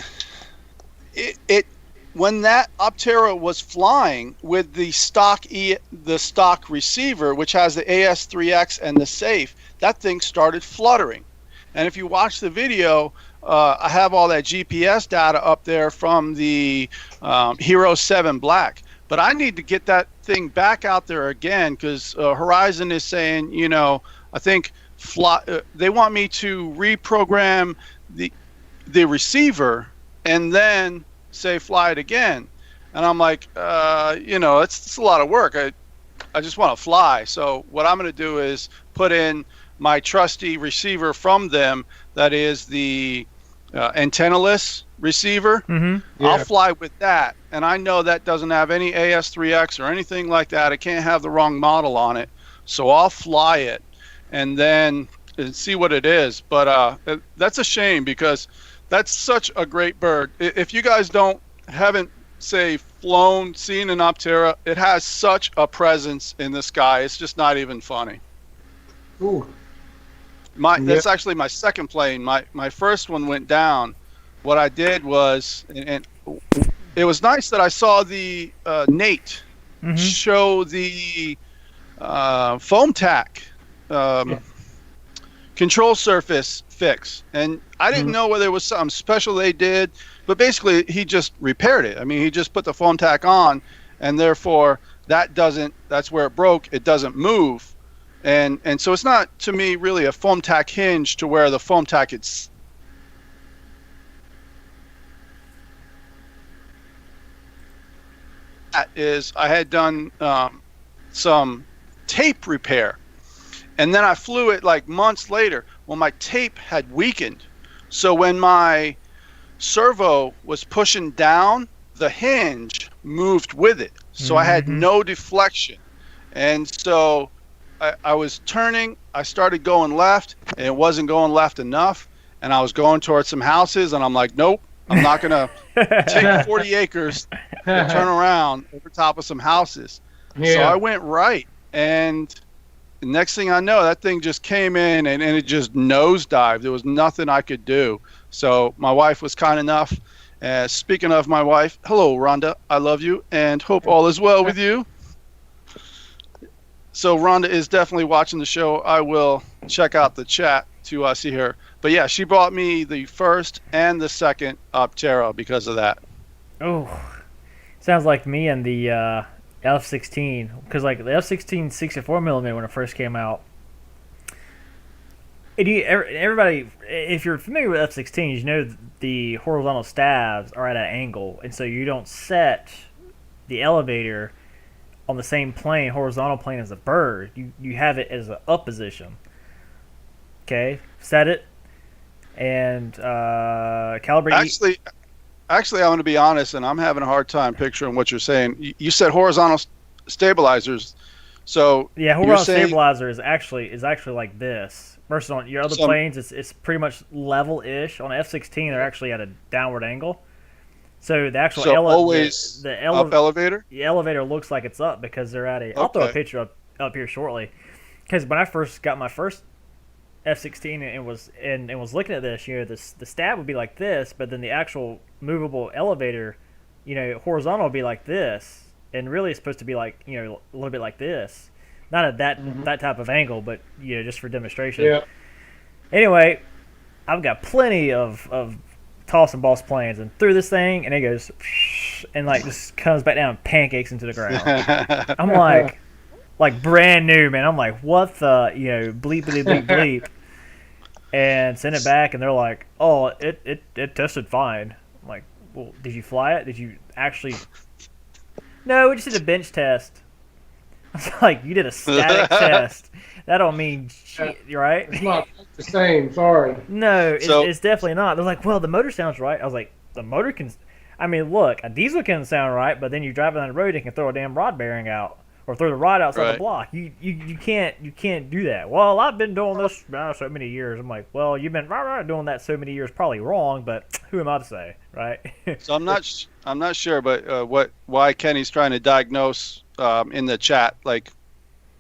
it when that Optera was flying with the stock receiver, which has the AS3X and the safe, that thing started fluttering. And if you watch the video, I have all that GPS data up there from the Hero 7 Black. But I need to get that thing back out there again because Horizon is saying, I think they want me to reprogram the receiver and then say fly it again. And I'm like, it's a lot of work. I just want to fly. So what I'm going to do is put in my trusty receiver from them. That is the antennaless receiver. Mm-hmm. Yeah. I'll fly with that. And I know that doesn't have any AS3X or anything like that. It can't have the wrong model on it. So I'll fly it and then see what it is. But that's a shame because that's such a great bird. If you guys haven't, say, seen an Optera, it has such a presence in the sky. It's just not even funny. Ooh. That's actually my second plane. My first one went down. What I did was, and it was nice that I saw the Nate Mm-hmm. show the foam tack control surface fix, and I didn't know whether it was something special they did, but basically he just repaired it. I mean, he just put the foam tack on, and therefore that's where it broke. It doesn't move, and so it's not, to me, really a foam tack hinge to where the foam tack I had done some tape repair, and then I flew it like months later. Well, my tape had weakened, so when my servo was pushing down, the hinge moved with it, so I had no deflection. And so I was turning, I started going left, and it wasn't going left enough, and I was going towards some houses, and I'm like, nope, I'm not gonna take 40 acres and turn around over top of some houses. Yeah. So I went right, and the next thing I know, that thing just came in and it just nosedived. There was nothing I could do. So my wife was kind enough. Speaking of my wife, hello, Rhonda. I love you and hope all is well with you. So Rhonda is definitely watching the show. I will check out the chat to see her. But yeah, she bought me the first and the second Optera because of that. Oh, sounds like me and the F-16, because like the F-16 64mm when it first came out. Everybody, if you're familiar with F-16s, you know the horizontal stabs are at an angle, and so you don't set the elevator on the same plane, horizontal plane as the bird. You have it as an up position. Okay, set it and calibrate. Actually, I'm going to be honest, and I'm having a hard time picturing what you're saying. You said horizontal stabilizers, so yeah, horizontal stabilizer is actually like this. Versus on your other planes, it's pretty much level-ish. On F-16, they're actually at a downward angle. So the actual elevator. The elevator looks like it's up because they're at a. I'll throw a picture up here shortly. Because when I first got my first F-16 and was looking at this, the stab would be like this, but then the actual movable elevator, horizontal would be like this, and really it's supposed to be like a little bit like this, not at that type of angle, but just for demonstration. Yeah. Anyway, I've got plenty of toss and boss planes, and through this thing, and it goes and like just comes back down and pancakes into the ground. I'm like brand new, man. I'm like, what the, bleep, bleep, bleep, bleep. And send it back, and they're like, oh, it tested fine. I'm like, well, did you fly it? Did you actually? No, we just did a bench test. I was like, you did a static test. That don't mean shit, right? It's not the same, sorry. No, it's definitely not. They're like, well, the motor sounds right. I was like, the motor can... I mean, look, a diesel can sound right, but then you drive it on the road, it can throw a damn rod bearing out. Or throw the rod outside the block. You can't do that. Well, I've been doing this so many years. I'm like, well, you've been doing that so many years, probably wrong, but who am I to say, right? So I'm not sure, but why Kenny's trying to diagnose in the chat, like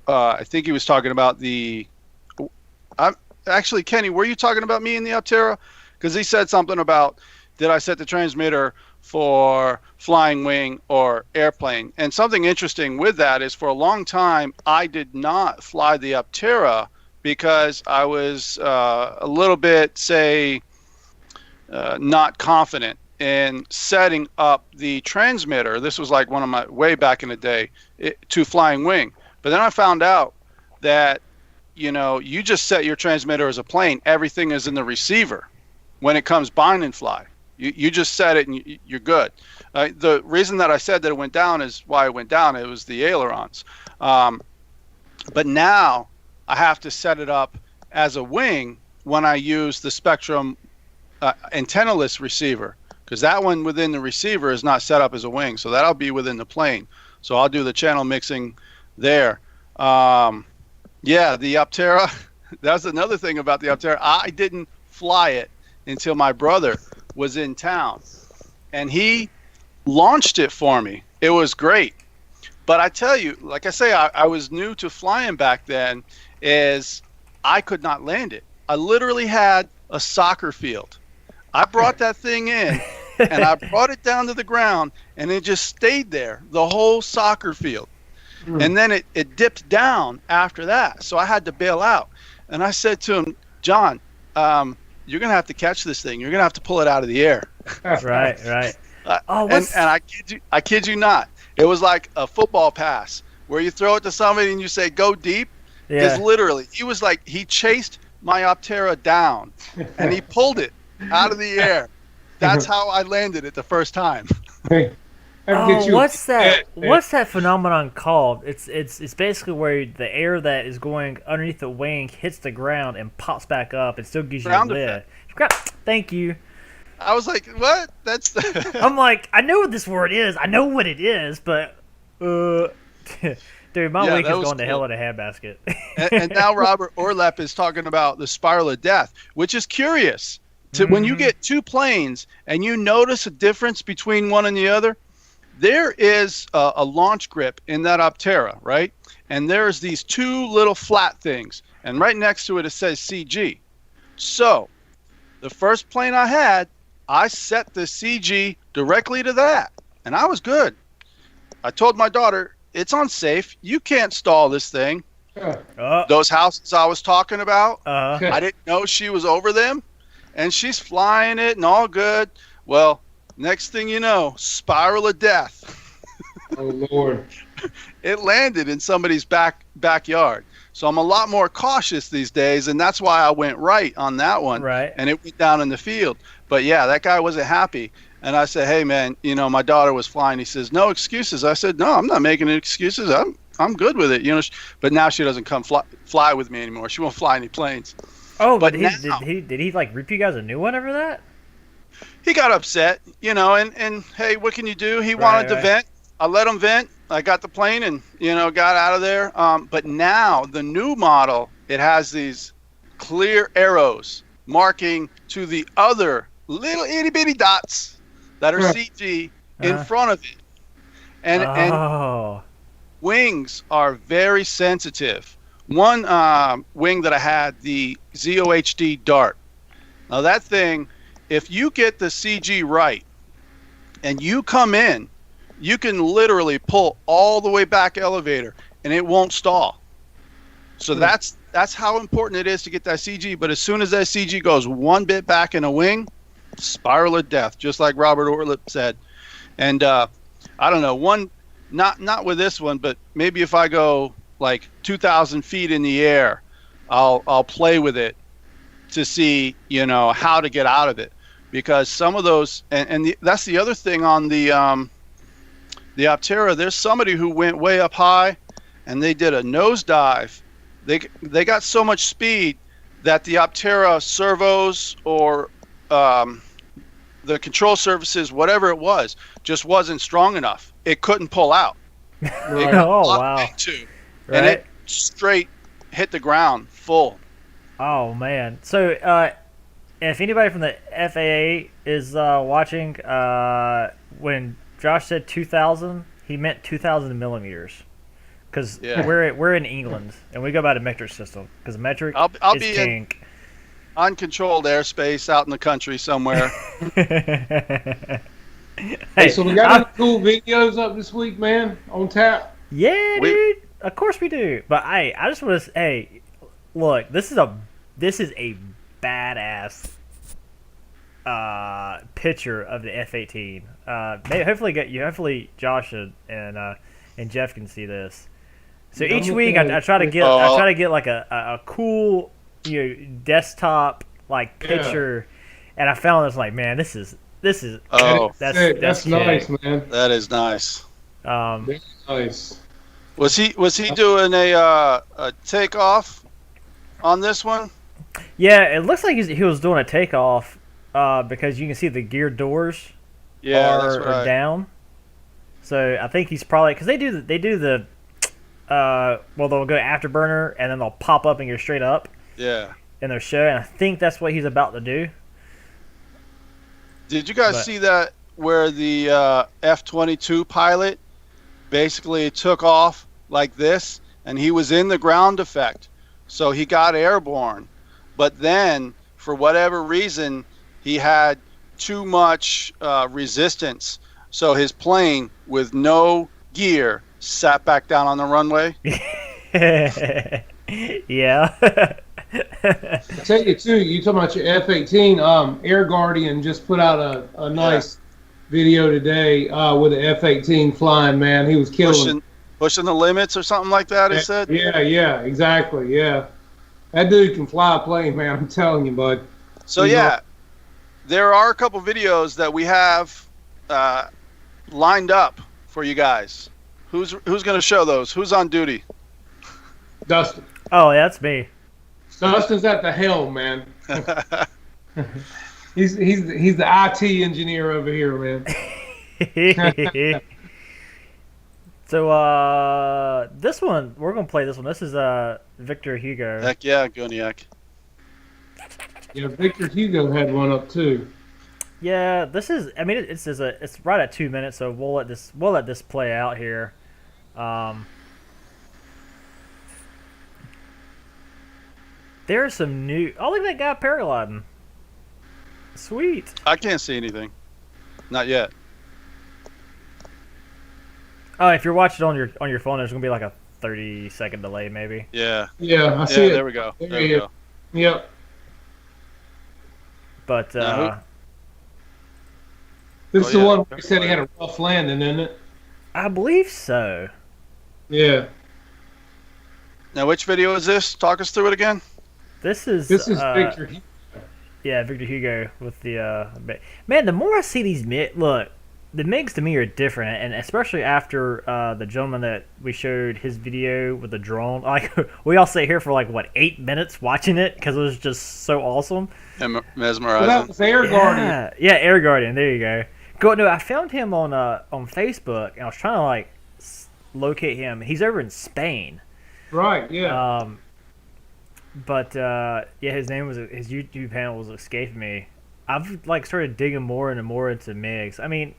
I think he was talking about the. I'm actually Kenny. Were you talking about me in the Aptera? Because he said something about did I set the transmitter for flying wing or airplane? And something interesting with that is for a long time I did not fly the Aptera because I was a little bit, say, not confident in setting up the transmitter. This was like one of my way back in the day to flying wing. But then I found out that you just set your transmitter as a plane. Everything is in the receiver when it comes bind and fly. You just set it and you're good. The reason that I said that it went down is why it went down. It was the ailerons. But now I have to set it up as a wing when I use the Spectrum antennaless receiver, because that one within the receiver is not set up as a wing. So that'll be within the plane. So I'll do the channel mixing there. Yeah, the Aptera, that's another thing about the Aptera. I didn't fly it until my brother was in town, and he launched it for me. It was great. But I tell you, like I say, I was new to flying back then, is I could not land it. I literally had a soccer field. I brought that thing in, and I brought it down to the ground, and it just stayed there, the whole soccer field. And then it dipped down after that. So I had to bail out. And I said to him, John, you're going to have to catch this thing. You're going to have to pull it out of the air. Right. And I kid you not. It was like a football pass where you throw it to somebody and you say, go deep. Because literally, he chased my Aptera down and he pulled it out of the air. That's how I landed it the first time. What's that phenomenon called? It's basically where the air that is going underneath the wing hits the ground and pops back up and still gives you a lift. Thank you. I was like, what? That's. I'm like, I know what this word is. I know what it is, but dude, my week is going to hell in a handbasket. and now Robert Orlep is talking about the spiral of death, which is curious. When you get two planes and you notice a difference between one and the other. There is a launch grip in that Aptera, right? And there's these two little flat things. And right next to it, it says CG. So the first plane I had, I set the CG directly to that. And I was good. I told my daughter, it's unsafe. You can't stall this thing. Those houses I was talking about, I didn't know she was over them. And she's flying it and all good. Well, next thing you know, spiral of death. Oh, Lord. It landed in somebody's backyard. So I'm a lot more cautious these days, and that's why I went right on that one. Right. And it went down in the field. But, yeah, that guy wasn't happy. And I said, hey, man, my daughter was flying. He says, no excuses. I said, no, I'm not making any excuses. I'm good with it. But now she doesn't come fly with me anymore. She won't fly any planes. Oh, but did he like rip you guys a new one over that? He got upset, and hey, what can you do? He wanted to vent. I let him vent. I got the plane and, got out of there. But now the new model, it has these clear arrows marking to the other little itty bitty dots that are CG in front of it. And wings are very sensitive. One wing that I had, the ZOHD Dart. Now that thing, if you get the CG right and you come in, you can literally pull all the way back elevator and it won't stall. So that's how important it is to get that CG. But as soon as that CG goes one bit back in a wing, spiral of death, just like Robert Orlip said. And I don't know, not with this one, but maybe if I go like 2,000 feet in the air, I'll play with it to see, how to get out of it. Because some of those, that's the other thing on the Aptera. There's somebody who went way up high, and they did a nosedive. They got so much speed that the Aptera servos or the control surfaces, whatever it was, just wasn't strong enough. It couldn't pull out. Right. Oh wow! And it straight hit the ground full. Oh man! So if anybody from the FAA is watching, when Josh said 2,000, he meant 2,000 millimeters. because Yeah. we're in England and we go by the metric system because metric I'll is be king. in uncontrolled airspace out in the country somewhere. Hey, Hey, so we got any cool videos up this week, man, on tap? yeah, We- dude. Of course we do. But I just want to hey, look, this is a badass picture of the F-18. Hopefully Josh and Jeff can see this. So Yeah, I'm each week looking I at try to it. get like a cool desktop like Yeah. picture, and I found this like, man, this is Oh, That's king. nice, man. that is nice. Very nice. Was he doing a takeoff on this one? Yeah, it looks like he was doing a takeoff because you can see the gear doors Yeah, that's are right. down. So I think he's probably because they do the well, they'll go afterburner and then they'll pop up and go straight up Yeah. in their show, and I think that's what he's about to do. Did you guys But- see that where the F-22 pilot basically took off like this, and he was in the ground effect, so he got airborne, but then for whatever reason he had too much resistance, so his plane with no gear sat back down on the runway. Yeah. I tell you too, you talking about your F-18. Air Guardian just put out a nice video today with the F-18 flying. Man, he was killing. Pushing the limits or something like that, he said. Yeah, exactly. Yeah, that dude can fly a plane, man. I'm telling you, bud. So yeah, there are a couple videos that we have lined up for you guys. Who's going to show those? Who's on duty? Dustin. Oh, yeah, that's me. Dustin's at the helm, man. He's the IT engineer over here, man. So this one we're gonna play this one. This is Victor Hugo. Heck yeah, Goniak. Yeah, Victor Hugo had one up too. Yeah, this is. I mean, it's right at 2 minutes, so we'll let this play out here. There's some new. Oh, look at that guy paragliding. Sweet. I can't see anything. Not yet. Oh, if you're watching on your phone, there's gonna be like a 30-second delay, maybe. Yeah. Yeah, I see Yeah, it. there we go. There we Yeah. go. Yep. But Now This Oh, is the yeah. one where he said he had a rough landing, isn't it? I believe so. Yeah. Now, which video is this? Talk us through it again. This is Victor Hugo. Yeah, Victor Hugo with the man. The more I see these look, the MiGs to me are different, and especially after the gentleman that we showed his video with the drone. Like we all sat here for like what 8 minutes watching it because it was just so awesome. Well, Mesmerizing. that was Air Guardian. Yeah, Air Guardian. There you go. No, I found him on Facebook, and I was trying to like locate him. He's over in Spain. Right, yeah. But yeah, his YouTube handle was escaping me. I've like started digging more and more into MiGs. I mean,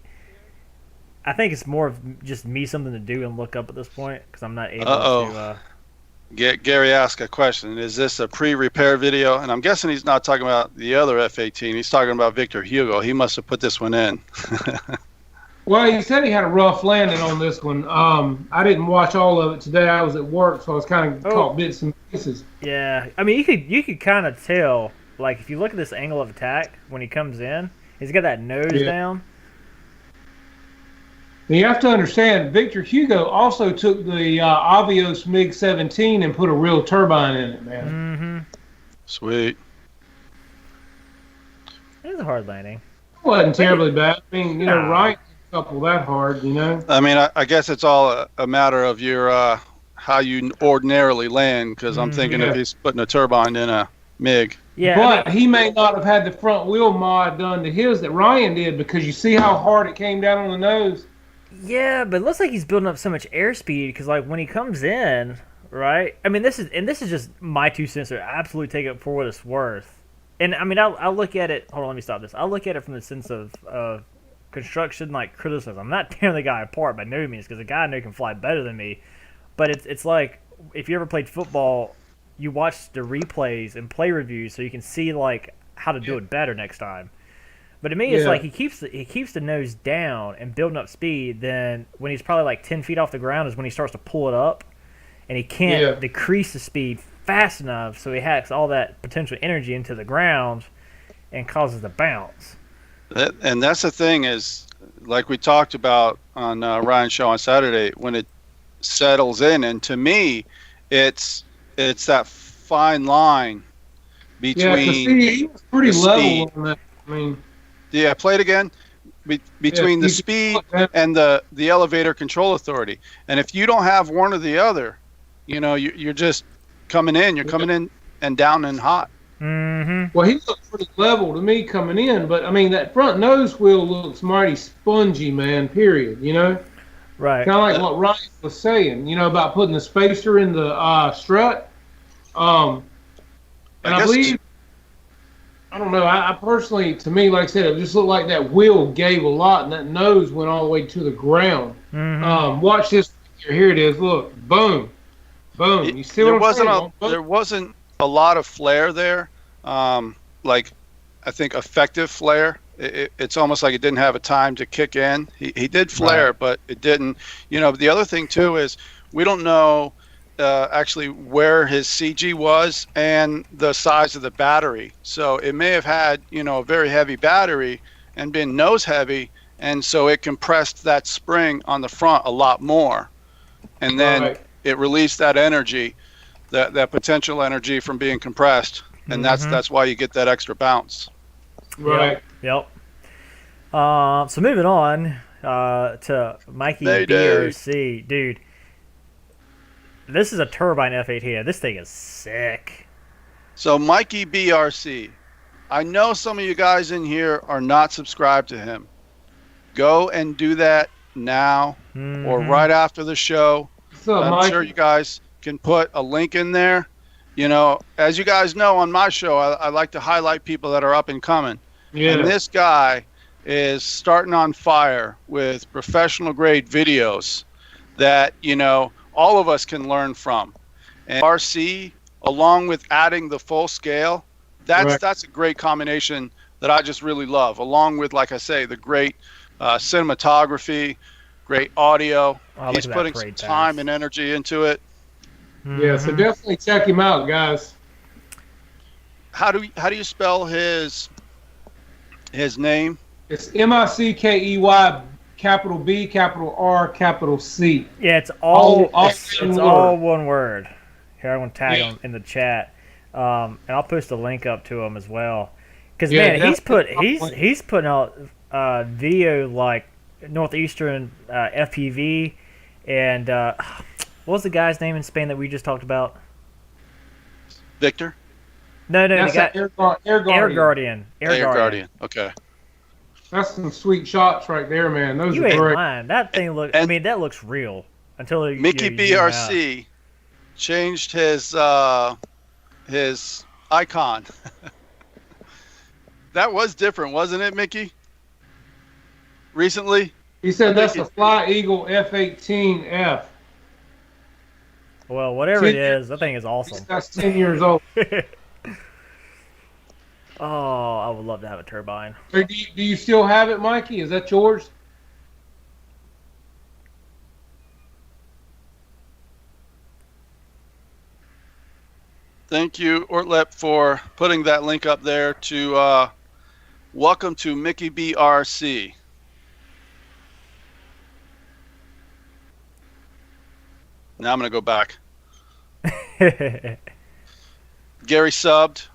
I think it's more of just me something to do and look up at this point because I'm not able to. Gary asked a question. Is this a pre-repair video? And I'm guessing he's not talking about the other F-18. He's talking about Victor Hugo. He must have put this one in. Well, he said he had a rough landing on this one. I didn't watch all of it today. I was at work, so I was kind of caught bits and pieces. Yeah, I mean, you could kind of tell, like if you look at this angle of attack when he comes in, he's got that nose down. Now you have to understand, Victor Hugo also took the Avios MiG-17 and put a real turbine in it, man. Mm-hmm. Sweet. It was a hard landing. It wasn't terribly bad. I mean, Nah. right couple that hard, I mean, I guess it's all a matter of your how you ordinarily land, because I'm thinking if he's putting a turbine in a MiG. Yeah, But he may not have had the front wheel mod done to his that Ryan did, because you see how hard it came down on the nose. Yeah, but it looks like he's building up so much airspeed because, like, when he comes in, right? I mean, this is just my 2 cents. I absolutely take it for what it's worth. And I mean, I'll look at it. Hold on, let me stop this. I'll look at it from the sense of construction, like criticism. I'm not tearing the guy apart by no means because the guy I know can fly better than me. But it's like if you ever played football, you watch the replays and play reviews so you can see like how to do it better next time. But to me, it's like he keeps the nose down and building up speed. Then when he's probably like 10 feet off the ground is when he starts to pull it up, and he can't decrease the speed fast enough, so he hacks all that potential energy into the ground and causes the bounce. And that's the thing is, like we talked about on Ryan's show on Saturday, when it settles in, and to me, it's that fine line between he was pretty level on that. I mean, play it again. Between the speed and the elevator control authority, and if you don't have one or the other, you're just coming in. You're coming in and down and hot. Mm-hmm. Well, he looked pretty level to me coming in, but I mean that front nose wheel looks mighty spongy, man. Period. Right. Kind of like what Ryan was saying, about putting the spacer in the strut. And I believe, I don't know. I personally, to me, like I said, it just looked like that wheel gave a lot, and that nose went all the way to the ground. Mm-hmm. Watch this. Here it is. Look, boom, boom. You see what I'm saying? There wasn't a lot of flare there. Like, I think effective flare. It's almost like it didn't have a time to kick in. He did flare, but it didn't. The other thing too is we don't know actually where his CG was and the size of the battery. So it may have had a very heavy battery and been nose heavy, and so it compressed that spring on the front a lot more, and then it released that energy, that potential energy from being compressed, and that's why you get that extra bounce. Right. Yep. So moving on to Mikey BRC. Dude, this is a turbine F8 here. This thing is sick. So Mikey BRC, I know some of you guys in here are not subscribed to him. Go and do that now or right after the show. I'm sure you guys can put a link in there. As you guys know, on my show, I like to highlight people that are up and coming. Yeah. And this guy is starting on fire with professional grade videos that, all of us can learn from. And RC, along with adding the full scale, that's a great combination that I just really love, along with, like I say, the great cinematography, great audio. He's putting some time and energy into it. Yeah, so definitely check him out, guys. How do you spell his name? It's Mickey, capital B, capital R, capital C. Yeah, it's all one word. Here, I'm going to tag him in the chat, and I'll post a link up to him as well. Because man, he's putting out video like Northeastern FPV, and what was the guy's name in Spain that we just talked about? Victor? No, that's Air Guardian. Air Guardian. Okay. That's some sweet shots right there, man. Those you are ain't great. lying. That thing looks. That looks real. Until Mickey BRC changed his icon. That was different, wasn't it, Mickey? Recently. He said that's a Fly Eagle F-18F. Well, whatever it is, that thing is awesome. That's 10 years old. Oh, I would love to have a turbine. Do you still have it, Mikey? Is that yours? Thank you, Ortlep, for putting that link up there to welcome to Mickey BRC. Now I'm going to go back. Gary subbed.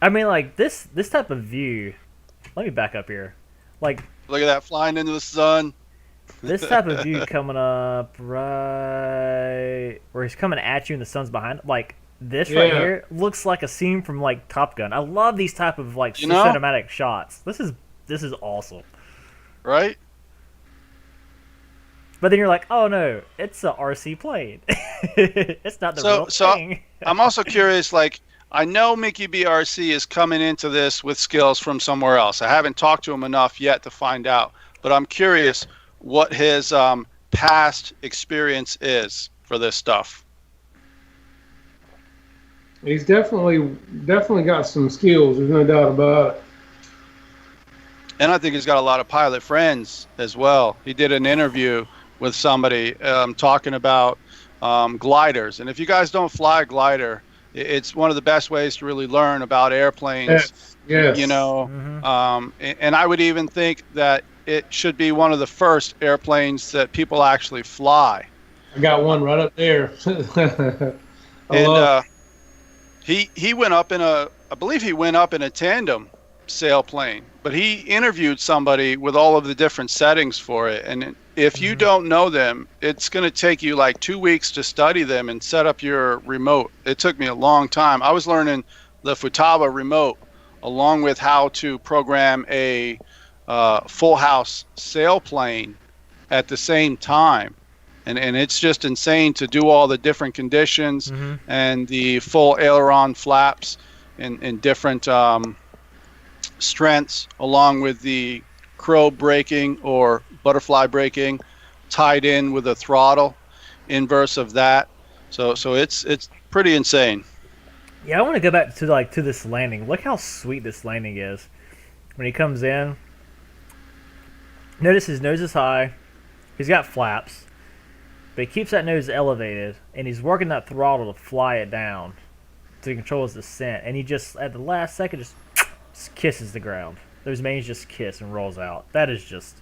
I mean, like, this type of view... Let me back up here. Like, look at that, flying into the sun. This type of view coming up right... where he's coming at you and the sun's behind. Like, this right here looks like a scene from, like, Top Gun. I love these type of, like, cinematic shots. This is awesome. Right? But then you're like, oh no, it's a RC plane. It's not the real thing. I'm also curious, like, I know Mickey BRC is coming into this with skills from somewhere else. I haven't talked to him enough yet to find out, but I'm curious what his past experience is. for this stuff. He's definitely got some skills. There's no doubt about it. And I think he's got a lot of pilot friends as well. He did an interview with somebody talking about gliders. And if you guys don't fly a glider, it's one of the best ways to really learn about airplanes. Yes. You know, and I would even think that it should be one of the first airplanes that people actually fly. I got one right up there. And he went up in I believe he went up in a tandem sailplane, but he interviewed somebody with all of the different settings for it. And if you don't know them, it's going to take you like 2 weeks to study them and set up your remote. It took me a long time. I was learning the Futaba remote along with how to program a full house sailplane at the same time. And it's just insane to do all the different conditions and the full aileron flaps in different strengths, along with the crow braking or butterfly braking tied in with a throttle inverse of that. So it's pretty insane. Yeah, I want to go back to this landing. Look how sweet this landing is. When he comes in, notice his nose is high. He's got flaps, but he keeps that nose elevated, and he's working that throttle to fly it down to control his descent. And he just, at the last second, just kisses the ground. Those mains just kiss and rolls out. That is just,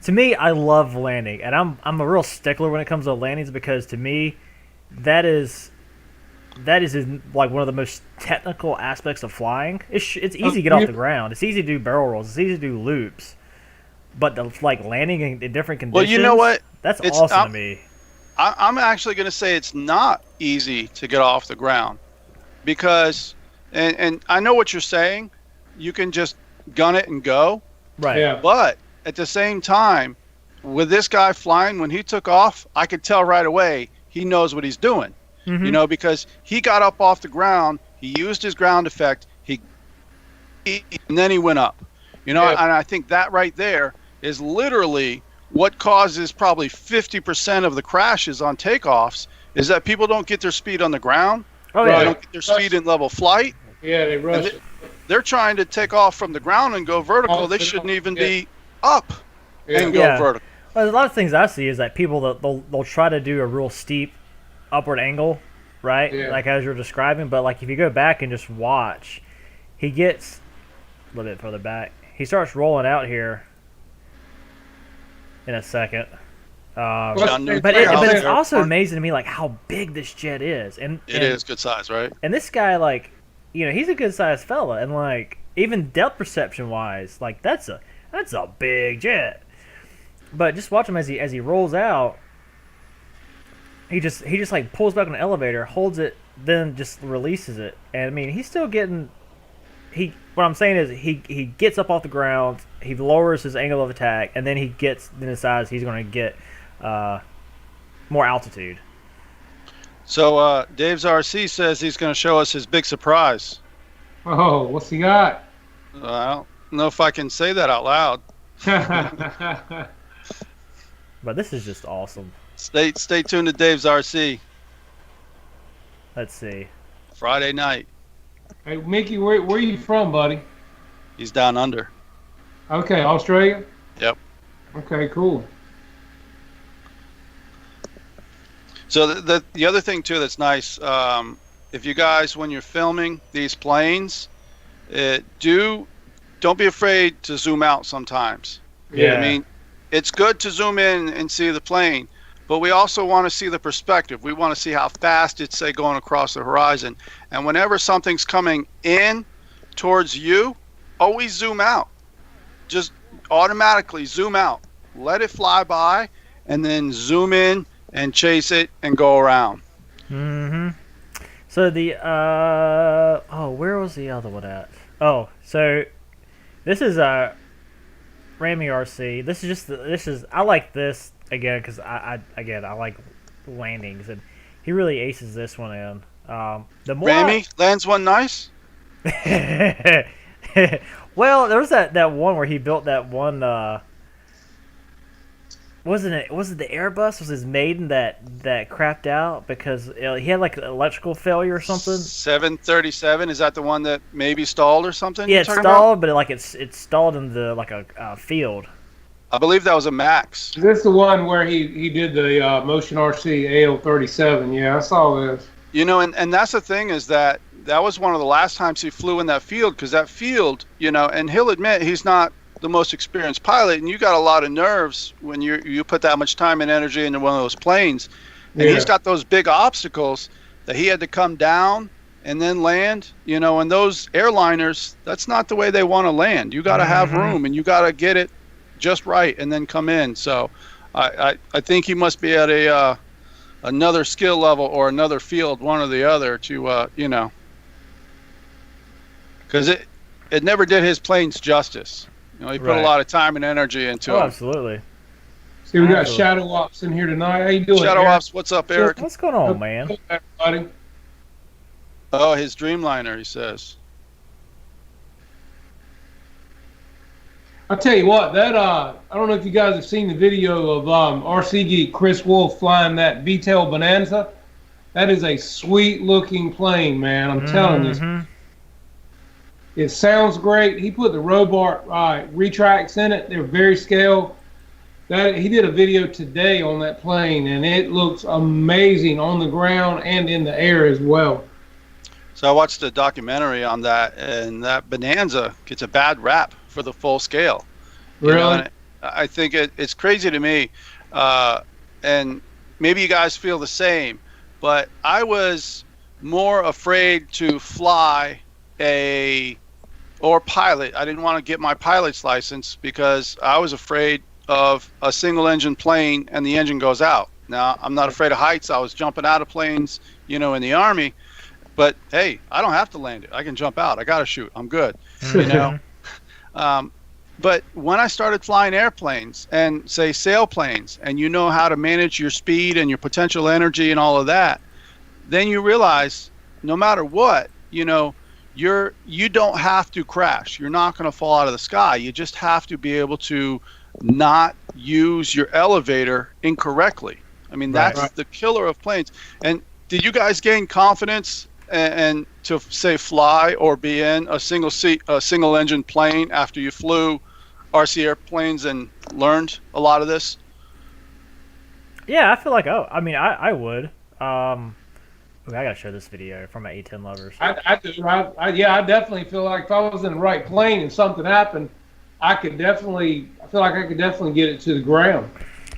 to me, I love landing, and I'm a real stickler when it comes to landings, because to me, that is like one of the most technical aspects of flying. It's easy to get off the ground. It's easy to do barrel rolls. It's easy to do loops. But the landing in different conditions. Well, you know what? That's awesome to me. I'm actually going to say it's not easy to get off the ground, because, and I know what you're saying. You can just gun it and go. Right. Yeah. But at the same time, with this guy flying, when he took off, I could tell right away he knows what he's doing. You know, because he got up off the ground, he used his ground effect, and then he went up. You know, and I think that right there is literally what causes probably 50% of the crashes on takeoffs, is that people don't get their speed on the ground. Oh, yeah. They don't get their speed in level flight. Yeah, they rush it. They're trying to take off from the ground and go vertical. They shouldn't even be up and go vertical. Well, there's a lot of things I see is that people they'll try to do a real steep upward angle, right? Yeah. Like as you're describing. But like if you go back and just watch, he gets a little bit further back. He starts rolling out here in a second. But it's also amazing to me like how big this jet is, and it is good size, right? And this guy, like, you know, he's a good sized fella, and like even depth perception wise, like that's a big jet. But just watch him as he rolls out. He just like pulls back on the elevator, holds it, then just releases it, and I mean he's still getting. What I'm saying is he gets up off the ground, he lowers his angle of attack, and then he decides he's going to get more altitude. So Dave's RC says he's going to show us his big surprise. Oh, what's he got? I don't know if I can say that out loud. But this is just awesome. Stay tuned to Dave's RC. Let's see. Friday night. Hey, Mickey, where are you from, buddy? He's down under. Okay, Australia? Yep. Okay, cool. So the other thing too that's nice, if you guys, when you're filming these planes, don't be afraid to zoom out sometimes. Yeah. I mean, it's good to zoom in and see the plane, but we also want to see the perspective. We want to see how fast it's, say, going across the horizon. And whenever something's coming in towards you, always zoom out. Just automatically zoom out. Let it fly by, and then zoom in and chase it and go around. Mm-hmm. So where was the other one at? Oh, so this is Ramy RC. This is I like this again because I like landings, and he really aces this one in. The more Ramy lands one nice. Well, there was that one where he built that one wasn't it? Was it the Airbus? Was his maiden that crapped out because he had like electrical failure or something? 737, is that the one that maybe stalled or something? Yeah, you're it talking stalled, about? but it stalled in the like a field. I believe that was a Max. Is this the one where he did the Motion RC AL-37? Yeah, I saw this. And that's the thing, is that was one of the last times he flew in that field, because that field, and he'll admit he's not the most experienced pilot, and you got a lot of nerves when you put that much time and energy into one of those planes, and he's got those big obstacles that he had to come down and then land. And those airliners, that's not the way they want to land. You got to have room, and you got to get it just right and then come in. So I think he must be at another skill level or another field, one or the other, to because it never did his planes justice. He put a lot of time and energy into Oh, them. absolutely. See, we got Shadow Ops in here tonight. How you doing, Shadow Eric? Ops, what's up, Eric? What's going on, man? Everybody. Oh, his Dreamliner, he says. I'll tell you what, that I don't know if you guys have seen the video of RC Geek Chris Wolf flying that V-tail Bonanza. That is a sweet looking plane, man. I'm telling you. It sounds great. He put the Robart retracts in it. They're very scale. He did a video today on that plane, and it looks amazing on the ground and in the air as well. So I watched a documentary on that, and that Bonanza gets a bad rap for the full scale. Really? I think it's crazy to me, and maybe you guys feel the same, but I was more afraid to fly or pilot. I didn't want to get my pilot's license because I was afraid of a single engine plane and the engine goes out. Now, I'm not afraid of heights. I was jumping out of planes, in the Army. But hey, I don't have to land it. I can jump out. I got to shoot. I'm good. But when I started flying airplanes and say sailplanes, and you know how to manage your speed and your potential energy and all of that, then you realize no matter what, you don't have to crash. You're not going to fall out of the sky. You just have to be able to not use your elevator incorrectly. I mean, that's the killer of planes. And did you guys gain confidence and to say fly or be in a single engine plane after you flew RC airplanes and learned a lot of this? Yeah, I feel like I would. I gotta show this video from my A10 lovers. I do. I definitely feel like if I was in the right plane and something happened, I feel like I could definitely get it to the ground.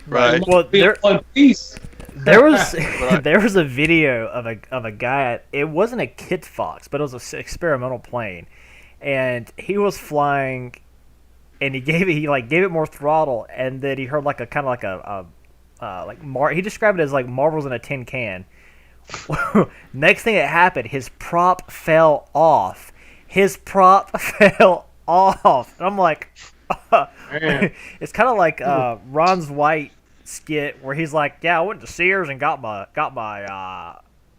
Right. Well, there was there was a video of a guy. It wasn't a Kit Fox, but it was an experimental plane, and he was flying, and he gave it more throttle, and then he heard like a kind of like he described it as like marbles in a tin can. Next thing that happened, his prop fell off. And I'm like, it's kind of like Ron's White skit where he's like, yeah, I went to Sears and got my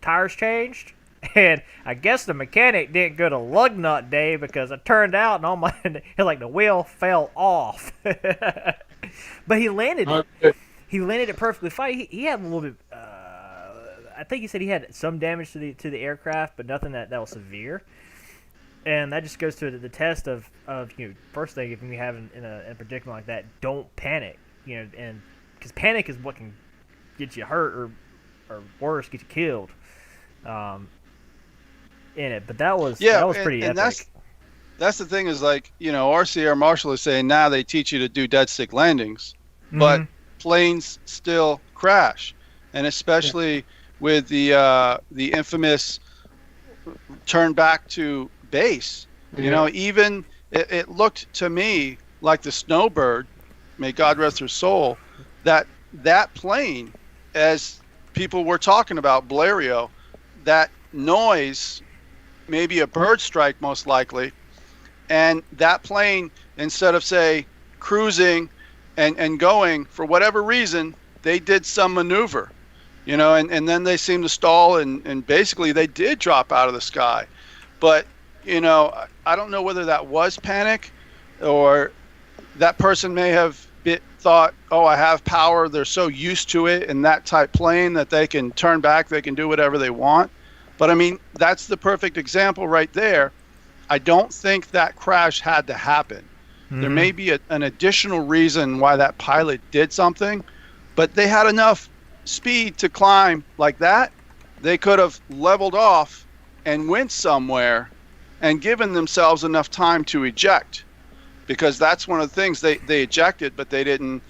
tires changed, and I guess the mechanic didn't go to lug nut day because it turned out and all my the wheel fell off. But he landed it. He landed it perfectly fine. He had a little bit. I think he said he had some damage to the aircraft, but nothing that was severe. And that just goes to the test of first thing, if you have in a predicament like that, don't panic. And because panic is what can get you hurt or worse, get you killed. In it, but that was pretty epic. That's the thing is RC Air Marshal is saying now they teach you to do dead stick landings, but planes still crash, and especially with the infamous turn back to base. Even it looked to me like the Snowbird, may God rest her soul, that plane, as people were talking about Blériot, that noise, maybe a bird strike most likely, and that plane, instead of say cruising and going, for whatever reason, they did some maneuver, and then they seemed to stall, and basically they did drop out of the sky. But I don't know whether that was panic or that person may have thought, oh, I have power. They're so used to it in that type plane that they can turn back, they can do whatever they want. But I mean, that's the perfect example right there. I don't think that crash had to happen. Mm-hmm. There may be an additional reason why that pilot did something, but they had enough speed to climb like that. They could have leveled off and went somewhere and given themselves enough time to eject, because that's one of the things they ejected, but they didn't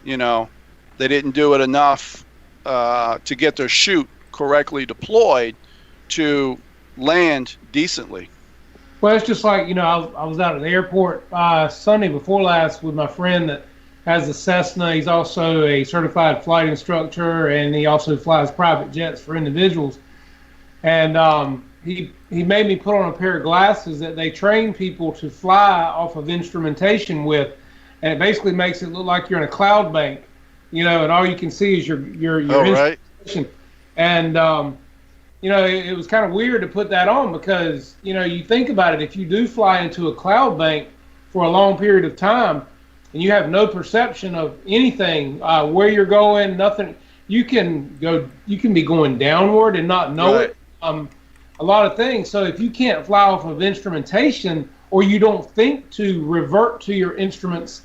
do it enough to get their chute correctly deployed to land decently. Well, it's just like, I was out at the airport Sunday before last with my friend that has a Cessna. He's also a certified flight instructor, and he also flies private jets for individuals. And he made me put on a pair of glasses that they train people to fly off of instrumentation with, and it basically makes it look like you're in a cloud bank, and all you can see is your instrumentation. Right. And it was kind of weird to put that on because, you think about it, if you do fly into a cloud bank for a long period of time and you have no perception of anything, where you're going, nothing, you can be going downward and not know right. it. A lot of things. So if you can't fly off of instrumentation, or you don't think to revert to your instruments,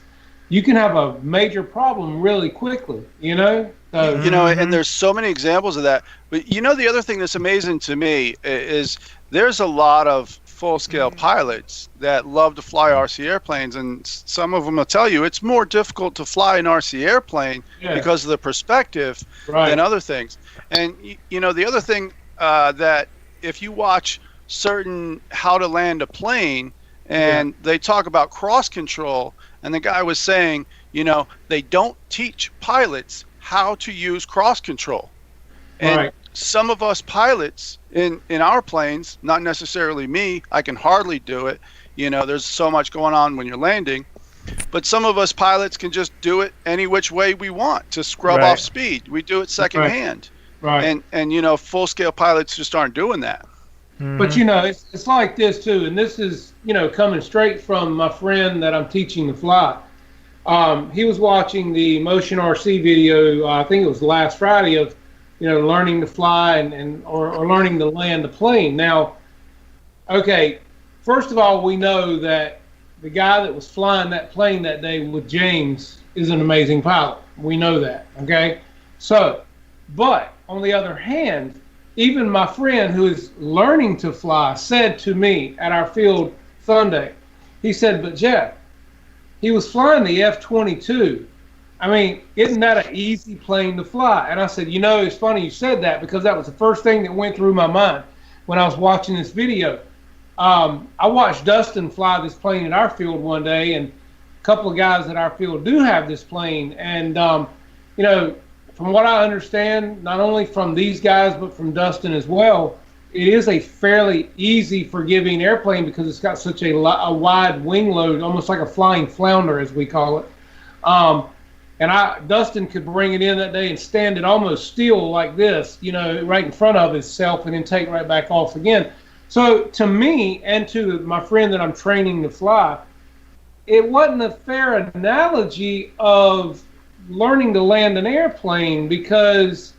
you can have a major problem really quickly, So, and there's so many examples of that. But the other thing that's amazing to me is there's a lot of full-scale pilots that love to fly RC airplanes, and some of them will tell you it's more difficult to fly an RC airplane because of the perspective than other things. And the other thing that if you watch certain How to Land a Plane, and they talk about cross control, and the guy was saying, they don't teach pilots how to use cross control. And some of us pilots in our planes, not necessarily me, I can hardly do it. There's so much going on when you're landing. But some of us pilots can just do it any which way we want to scrub off speed. We do it secondhand. Right. And full-scale pilots just aren't doing that. Mm-hmm. But it's like this too, and this is coming straight from my friend that I'm teaching to fly. He was watching the Motion RC video. I think it was last Friday of learning to fly or learning to land the plane. Now, okay, first of all, we know that the guy that was flying that plane that day with James is an amazing pilot. We know that. Okay, so. But on the other hand, even my friend who is learning to fly said to me at our field Sunday, he said, but Jeff, he was flying the F-22. I mean, isn't that an easy plane to fly? And I said, it's funny you said that because that was the first thing that went through my mind when I was watching this video. I watched Dustin fly this plane at our field one day, and a couple of guys at our field do have this plane. And, from what I understand, not only from these guys, but from Dustin as well, it is a fairly easy, forgiving airplane because it's got such a wide wing load, almost like a flying flounder, as we call it. And Dustin could bring it in that day and stand it almost still like this, right in front of himself, and then take right back off again. So to me, and to my friend that I'm training to fly, it wasn't a fair analogy of learning to land an airplane because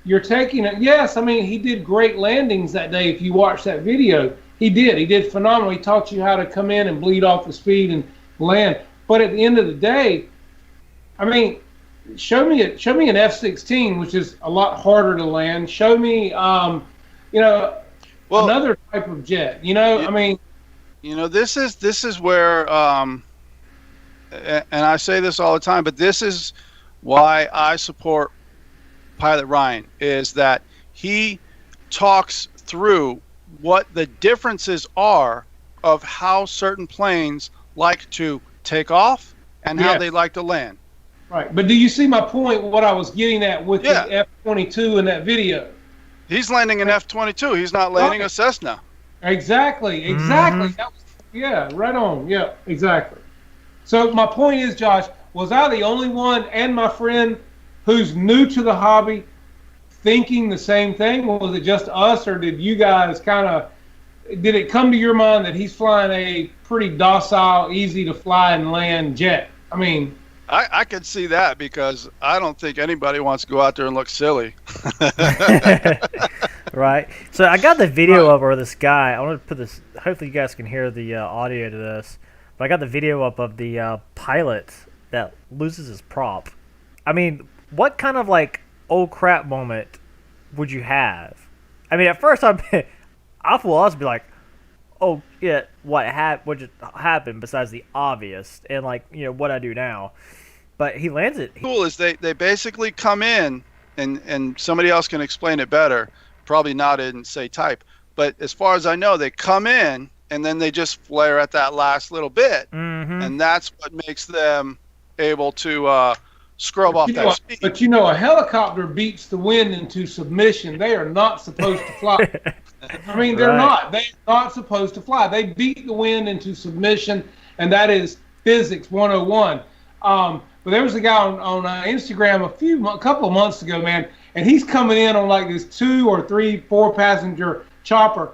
you're taking it. Yes, I mean, he did great landings that day. If you watch that video, he did phenomenal. He taught you how to come in and bleed off the speed and land. But at the end of the day, I mean, show me an F-16, which is a lot harder to land. Show me, another type of jet. I mean, this is where. And I say this all the time, but this is why I support Pilot Ryan, is that he talks through what the differences are of how certain planes like to take off and how they like to land. Right. But do you see my point, what I was getting at with the F-22 in that video? He's landing an F-22. He's not landing a Cessna. Exactly. Mm-hmm. That was, right on. Yeah, exactly. So my point is, Josh, was I the only one and my friend who's new to the hobby thinking the same thing? Was it just us, or did you guys did it come to your mind that he's flying a pretty docile, easy to fly and land jet? I mean, I could see that because I don't think anybody wants to go out there and look silly. Right. So I got the video Right. up where this guy. I want to put this. Hopefully, you guys can hear the audio to this. But I got the video up of the pilot that loses his prop. I mean, what kind of like old crap moment would you have? I mean, at first I will also be like, oh yeah, what just happened besides the obvious and like what I do now. But he lands it. Cool is they basically come in and somebody else can explain it better. Probably not in say type, but as far as I know, they come in and then they just flare at that last little bit, and that's what makes them able to scrub off that speed. But you know, a helicopter beats the wind into submission. They are not supposed to fly. I mean, they're Right. not. They're not supposed to fly. They beat the wind into submission, and that is physics 101. But there was a guy on Instagram a couple of months ago, man, and he's coming in on like this 2 or 3, 4 passenger chopper,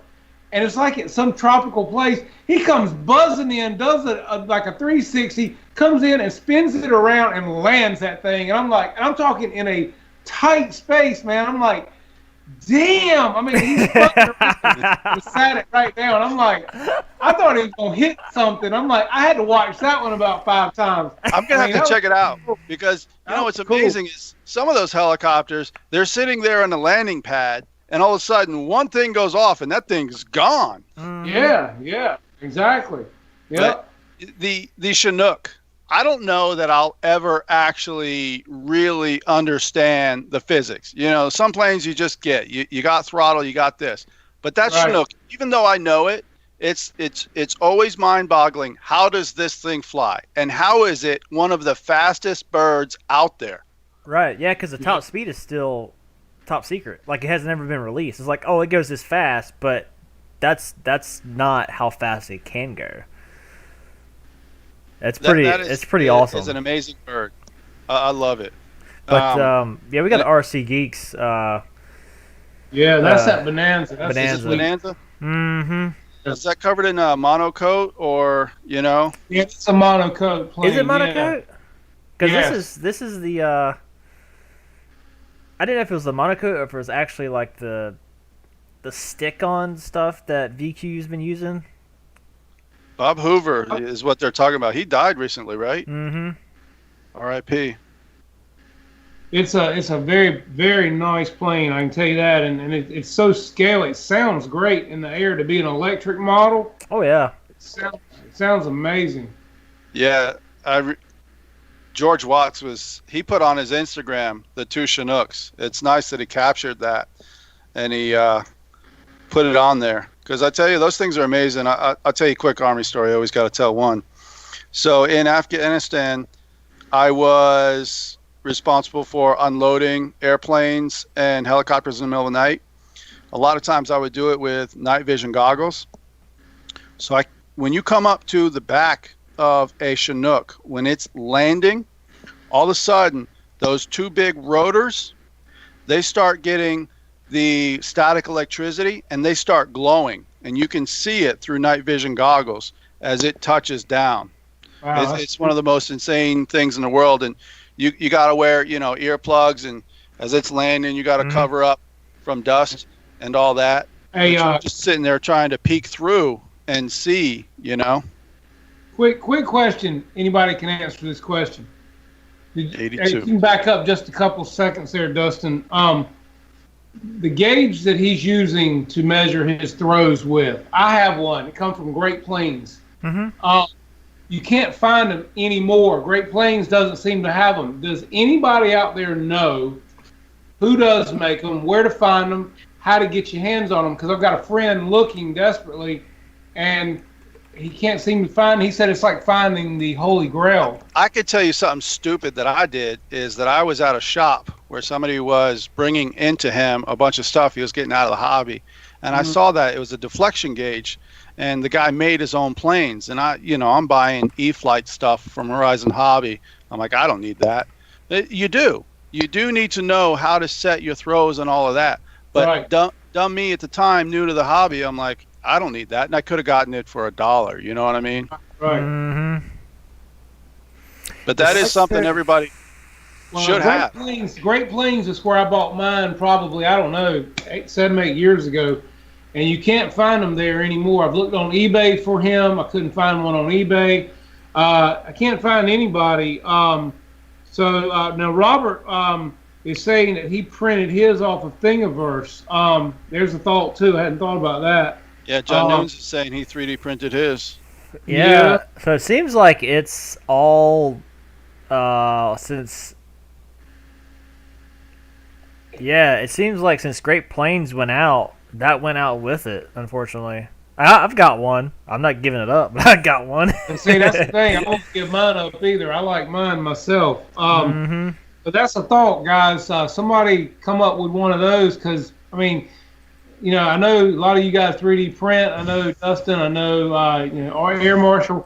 and it's like at some tropical place. He comes buzzing in, does like a 360, comes in and spins it around and lands that thing. And I'm talking in a tight space, man. I'm like, damn. I mean, he's sat it right down. I'm like, I thought he was gonna hit something. I'm like, I had to watch that one about 5 times. I'm gonna have to check it out because what's That was amazing is some of those helicopters, they're sitting there on the landing pad, and all of a sudden one thing goes off and that thing's gone. Yeah, exactly. Yeah. The Chinook, I don't know that I'll ever actually really understand the physics. Some planes you just get. You got throttle, you got this. But that Right. Chinook, even though I know it, it's always mind-boggling. How does this thing fly? And how is it one of the fastest birds out there? Right. Yeah, because the top speed is still top secret. Like it has never been released. It's like, oh, it goes this fast, but that's not how fast it can go. It's pretty. It's pretty awesome. It's an amazing bird. I love it. But yeah, we got the RC Geeks. Yeah, that's that Bonanza. That's Bonanza. Is this Bonanza? Mm-hmm. Is that covered in a monocoat or Yeah, it's a monocoque plane. Is it monocoque? Because Yes. this is the. I didn't know if it was the monocoque or if it was actually like the stick-on stuff that VQ's been using. Bob Hoover is what they're talking about. He died recently, right? Mm-hmm. R.I.P. It's a very, very nice plane, I can tell you that, and it's so scale. It sounds great in the air to be an electric model. Oh yeah. It sounds amazing. Yeah, George Watts he put on his Instagram the 2 Chinooks. It's nice that he captured that, and he put it on there. Because I tell you, those things are amazing. I'll tell you a quick Army story. I always got to tell one. So in Afghanistan, I was responsible for unloading airplanes and helicopters in the middle of the night. A lot of times I would do it with night vision goggles. So when you come up to the back of a Chinook, when it's landing, all of a sudden, those 2 big rotors, they start getting the static electricity and they start glowing, and you can see it through night vision goggles as it touches down. Wow, It's one of the most insane things in the world, and you got to wear earplugs, and as it's landing you got to cover up from dust and all that. Hey, you're just sitting there trying to peek through and see. quick question. Anybody can answer this question. 82. Hey, you can back up just a couple seconds there, Dustin. The gauge that he's using to measure his throws with, I have one. It comes from Great Plains. Mm-hmm. You can't find them anymore. Great Plains doesn't seem to have them. Does anybody out there know who does make them, where to find them, how to get your hands on them? Because I've got a friend looking desperately, and he can't seem to find. He said it's like finding the Holy Grail. I could tell you something stupid that I did is that I was at a shop where somebody was bringing into him a bunch of stuff he was getting out of the hobby, and I saw that it was a deflection gauge, and the guy made his own planes, and I'm buying E-Flight stuff from Horizon Hobby. I'm like, I don't need that. You do need to know how to set your throws and all of that. But Right. dumb me at the time, new to the hobby, I'm like, I don't need that, and I could have gotten it for $1. You know what I mean? Right. Mm-hmm. But that is something everybody should have. Great Plains is where I bought mine probably, I don't know, 8 years ago. And you can't find them there anymore. I've looked on eBay for him. I couldn't find one on eBay. I can't find anybody. Now Robert is saying that he printed his off of Thingiverse. There's a thought too. I hadn't thought about that. Yeah, John Nunes is saying he 3D printed his. Yeah. So it seems like it's all since. Yeah, it seems like since Great Plains went out, that went out with it. Unfortunately, I've got one. I'm not giving it up, but I got one. And see, that's the thing. I won't give mine up either. I like mine myself. But that's a thought, guys. Somebody come up with one of those, because I mean, I know a lot of you guys 3D print. I know Dustin. I know Air Marshal.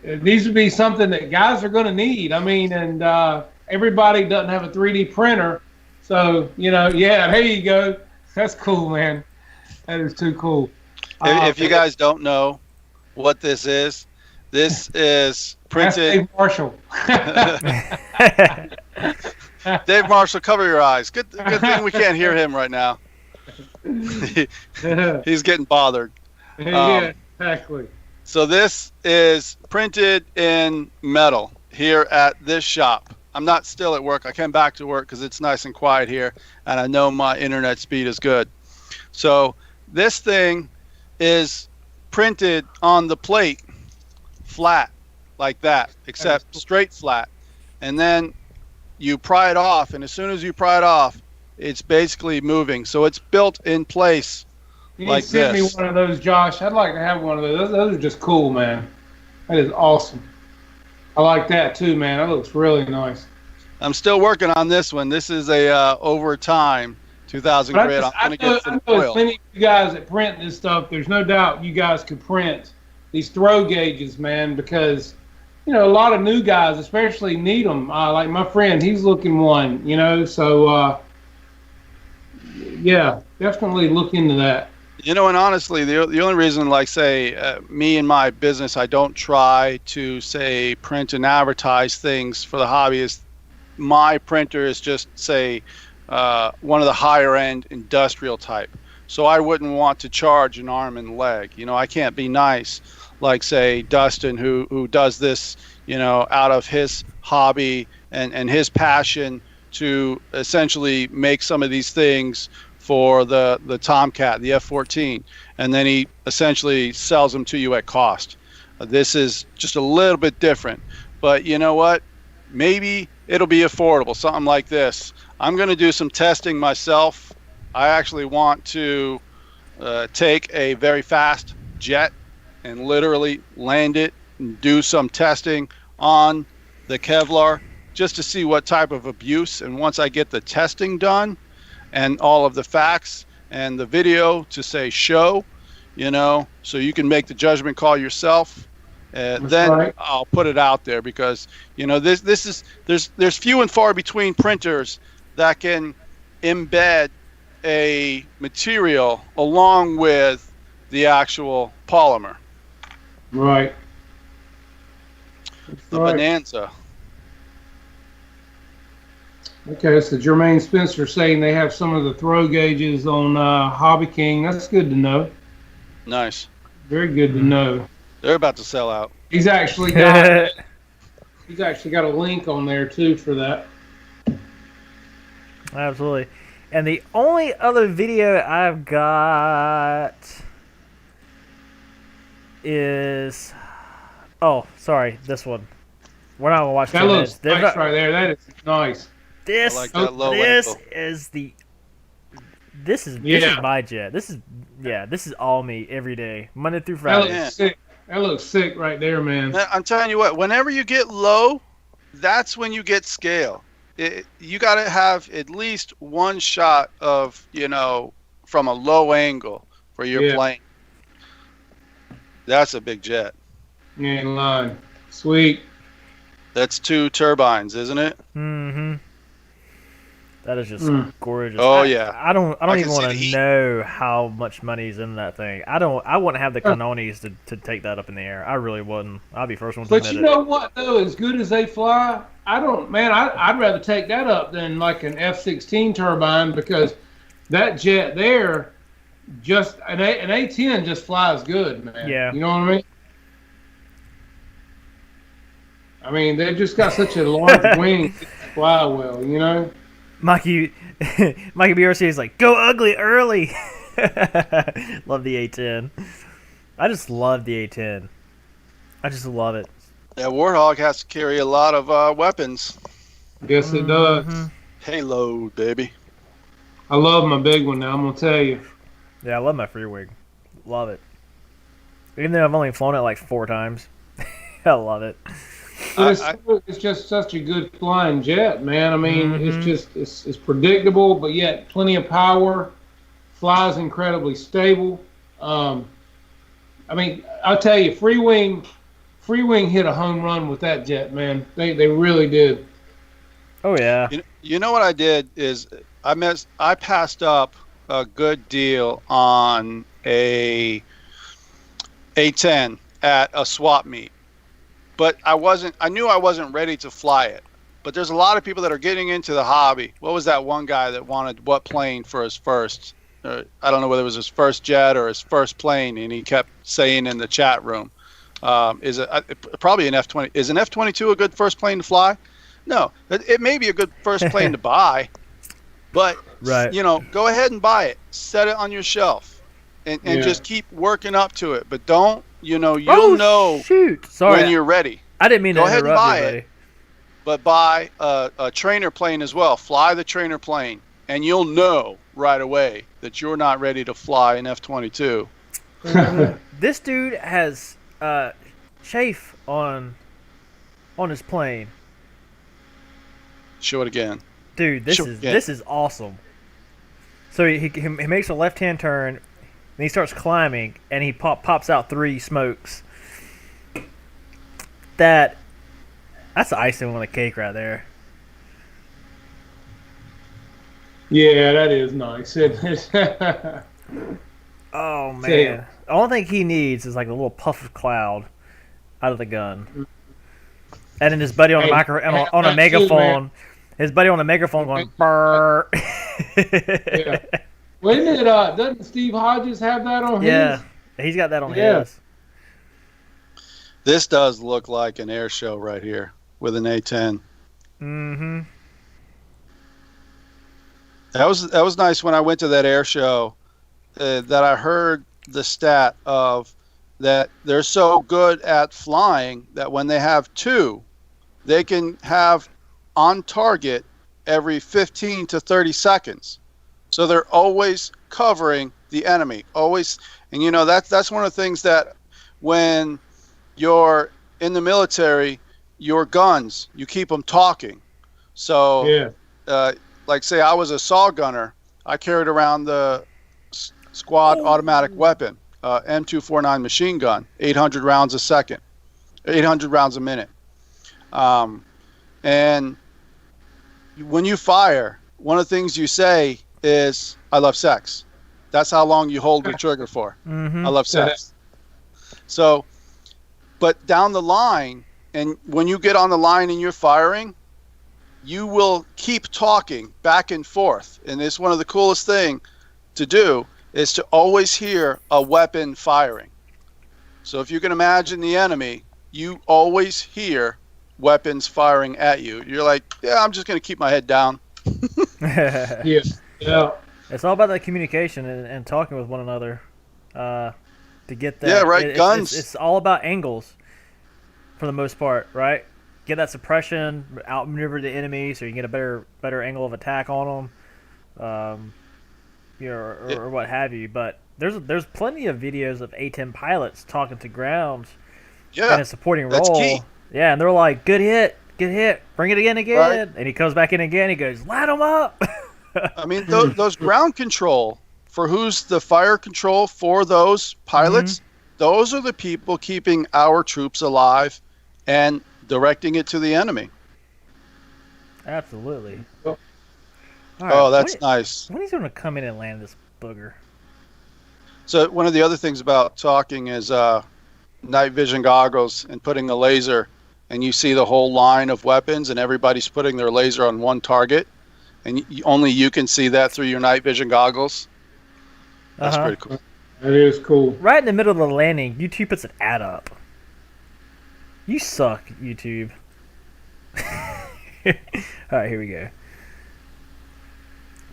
These would be something that guys are going to need. I mean, and everybody doesn't have a 3D printer, so there you go. That's cool, man. That is too cool. If you guys don't know what this is printed. Dave Marshall. Dave Marshall, cover your eyes. Good thing we can't hear him right now. He's getting bothered. Yeah, exactly. So this is printed in metal here at this shop. I'm not still at work. I came back to work because it's nice and quiet here, and I know my internet speed is good. So this thing is printed on the plate flat like that, except straight flat. And then you pry it off, and as soon as you pry it off, it's basically moving. So it's built in place like this. You need to send me one of those, Josh. I'd like to have one of those. Those are just cool, man. That is awesome. I like that too, man. That looks really nice. I'm still working on this one. This is a over time 2000 grid. I'm going to get some foil. As many of you guys that print this stuff, there's no doubt you guys could print these throw gauges, man, because a lot of new guys especially need them. Like my friend, he's looking one, so yeah, definitely look into that. And honestly, the only reason, like, say, me and my business, I don't try to, say, print and advertise things for the hobby is my printer is just, say, one of the higher end industrial type. So I wouldn't want to charge an arm and leg. I can't be nice like, say, Dustin, who does this, out of his hobby and his passion to essentially make some of these things for the Tomcat, the F-14, and then he essentially sells them to you at cost. This is just a little bit different, but you know what? Maybe it'll be affordable, something like this. I'm going to do some testing myself. I actually want to take a very fast jet and literally land it and do some testing on the Kevlar just to see what type of abuse. And once I get the testing done and all of the facts and the video to say show, so you can make the judgment call yourself. Then right. I'll put it out there because there's few and far between printers that can embed a material along with the actual polymer. Right. The Bonanza. Okay, so Jermaine Spencer saying they have some of the throw gauges on Hobby King. That's good to know. Nice. Very good to know. They're about to sell out. He's actually got a link on there too for that. Absolutely. And the only other video I've got is this one. We're not gonna watch that. Looks nice right there. That is nice. This like that low this is my jet. This is all me every day, Monday through Friday. That looks sick right there, man. I'm telling you what, whenever you get low, that's when you get scale. You got to have at least one shot of, from a low angle for your plane. That's a big jet. Yeah, in line. Sweet. That's 2 turbines, isn't it? Mm-hmm. That is just gorgeous. Oh, yeah. I don't I even can see want the to heat. know how much money's in that thing. I wouldn't have the canones to take that up in the air. I really wouldn't. I'll be first one to But admit you it. know what though? As good as they fly, I don't. Man, I'd rather take that up than like an F-16 turbine because that jet there, just an A-10 just flies good, man. Yeah. You know what I mean? I mean, they've just got such a large wing, they just fly well. You know? Mikey Mikey BRC is like, go ugly early. Love the A10. I just love the A10. I just love it. Yeah, Warthog has to carry a lot of weapons. Yes, it does. Halo, baby. I love my big one. Now I'm gonna tell you. Yeah, I love my free wing. Love it. Even though I've only flown it like 4 times. I love it. But it's just such a good flying jet, man. I mean, it's just it's predictable, but yet plenty of power. Flies incredibly stable. I mean, I'll tell you, Free Wing hit a home run with that jet, man. They really did. Oh yeah. You know what I did is I passed up a good deal on a A10 at a swap meet, but I knew I wasn't ready to fly it. But there's a lot of people that are getting into the hobby. What was that one guy that wanted what plane for his first? I don't know whether it was his first jet or his first plane, and he kept saying in the chat room, "Is it probably an F-20? Is an F-22 a good first plane to fly?" No, it may be a good first plane to buy, but Right. go ahead and buy it, set it on your shelf, and just keep working up to it. But don't, you'll know shoot. Sorry. when you're ready. I didn't mean to Go ahead and interrupt buy you, it. buddy. But buy a trainer plane as well. Fly the trainer plane, and you'll know right away that you're not ready to fly an F-22. This dude has chafe on his plane. Show it again. Dude, this is awesome. So he makes a left-hand turn, and he starts climbing, and he pops out 3 smokes. That's the icing on the cake right there. Yeah, that is nice. Oh man, the only thing he needs is like a little puff of cloud out of the gun, and then his buddy on a megaphone. His buddy on a megaphone going brrr. Yeah. Wait a minute, doesn't Steve Hodges have that on his? Yeah, he's got that on his. This does look like an air show right here with an A10. Mm-hmm. That was nice when I went to that air show. That I heard the stat of that they're so good at flying that when they have 2, they can have on target every 15 to 30 seconds. So they're always covering the enemy. Always, and that's one of the things that when you're in the military, your guns, you keep them talking. So, like say I was a saw gunner, I carried around the squad automatic weapon, M249 machine gun, 800 rounds a second, 800 rounds a minute. And when you fire, one of the things you say is, "I love sex." That's how long you hold the trigger for. Mm-hmm. I love sex. So, but down the line, and when you get on the line and you're firing, you will keep talking back and forth. And it's one of the coolest thing to do is to always hear a weapon firing. So if you can imagine the enemy, you always hear weapons firing at you. You're like, yeah, I'm just going to keep my head down. Yeah. It's all about that communication and talking with one another to get that. Yeah, right. Guns. It's all about angles for the most part, right? Get that suppression, outmaneuver the enemy, so you can get a better angle of attack on them, or what have you. But there's plenty of videos of A-10 pilots talking to ground in a supporting role. That's key. Yeah, and they're like, good hit, bring it again, Right. and he comes back in again. He goes, light them up. I mean, those ground control for who's the fire control for those pilots, those are the people keeping our troops alive and directing it to the enemy. Absolutely. All right, Oh, that's nice. when he's gonna come in and land this booger? So one of the other things about talking is night vision goggles and putting a laser, and you see the whole line of weapons, and everybody's putting their laser on one target, and only you can see that through your night vision goggles. That's pretty cool. That is cool. Right in the middle of the landing, YouTube puts an ad up. You suck, YouTube. All right, here we go.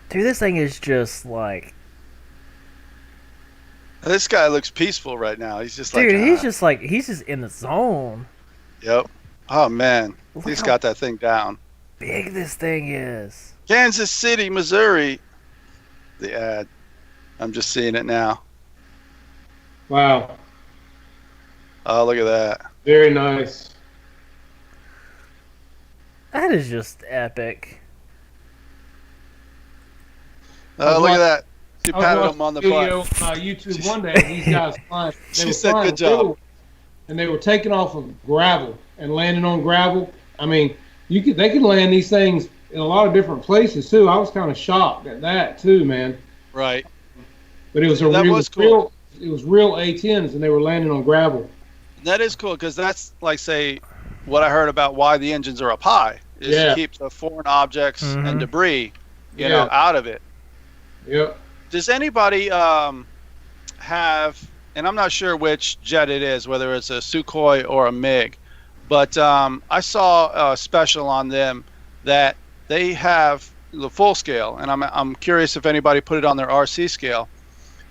Dude, this thing is just like... This guy looks peaceful right now. He's just Dude, like... he's just in the zone. Yep. Oh, man. Look He's how got that thing down. big this thing is. Kansas City, Missouri. The ad. I'm just seeing it now. Wow. Oh, look at that. Very nice. That is just epic. Oh, look at that. She I was patted watching him on the a video butt. on YouTube one day. These guys flying. She said, "Good job." real, and they were taking off of gravel and landing on gravel. I mean, they could land these things in a lot of different places too. I was kind of shocked at that too, man. Right. But it was Cool. It was real A10s, and they were landing on gravel. That is cool because that's like, say, what I heard about why the engines are up high is to keep the foreign objects and debris, you know, out of it. Yep. Does anybody have, and I'm not sure which jet it is, whether it's a Sukhoi or a MiG, but I saw a special on them that they have the full scale, and I'm curious if anybody put it on their RC scale.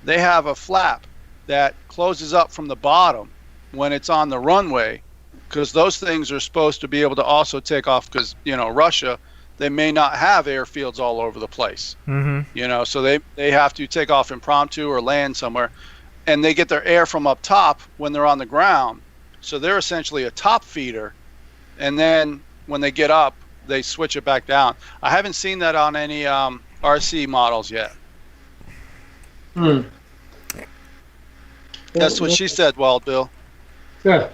They have a flap that closes up from the bottom when it's on the runway, because those things are supposed to be able to also take off, because, you know, Russia, they may not have airfields all over the place. You know, so they have to take off impromptu or land somewhere, and they get their air from up top when they're on the ground. So they're essentially a top feeder, and then when they get up, they switch it back down. I haven't seen that on any RC models yet. That's what she said, Wild Bill. Yeah.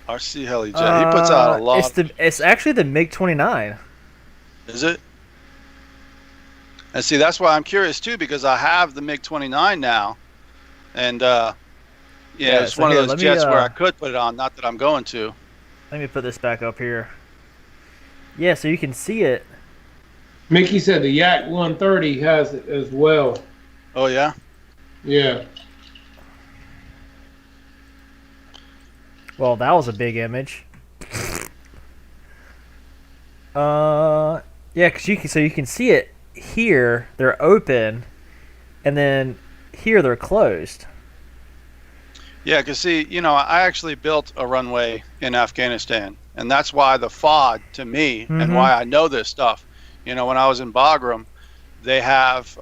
RC heli jet. He puts out a lot. It's actually the MiG-29. Is it? And see, that's why I'm curious too, because I have the MiG-29 now, and it's so one here, of those jets where I could put it on. Not that I'm going to. Let me put this back up here. Yeah, so you can see it. Mickey said the Yak 130 has it as well. Oh yeah. Yeah. Well, that was a big image. Yeah, because you can see it here. They're open, and then here they're closed. Yeah, because see, you know, I actually built a runway in Afghanistan, and that's why the FOD to me and why I know this stuff. You know, when I was in Bagram, they have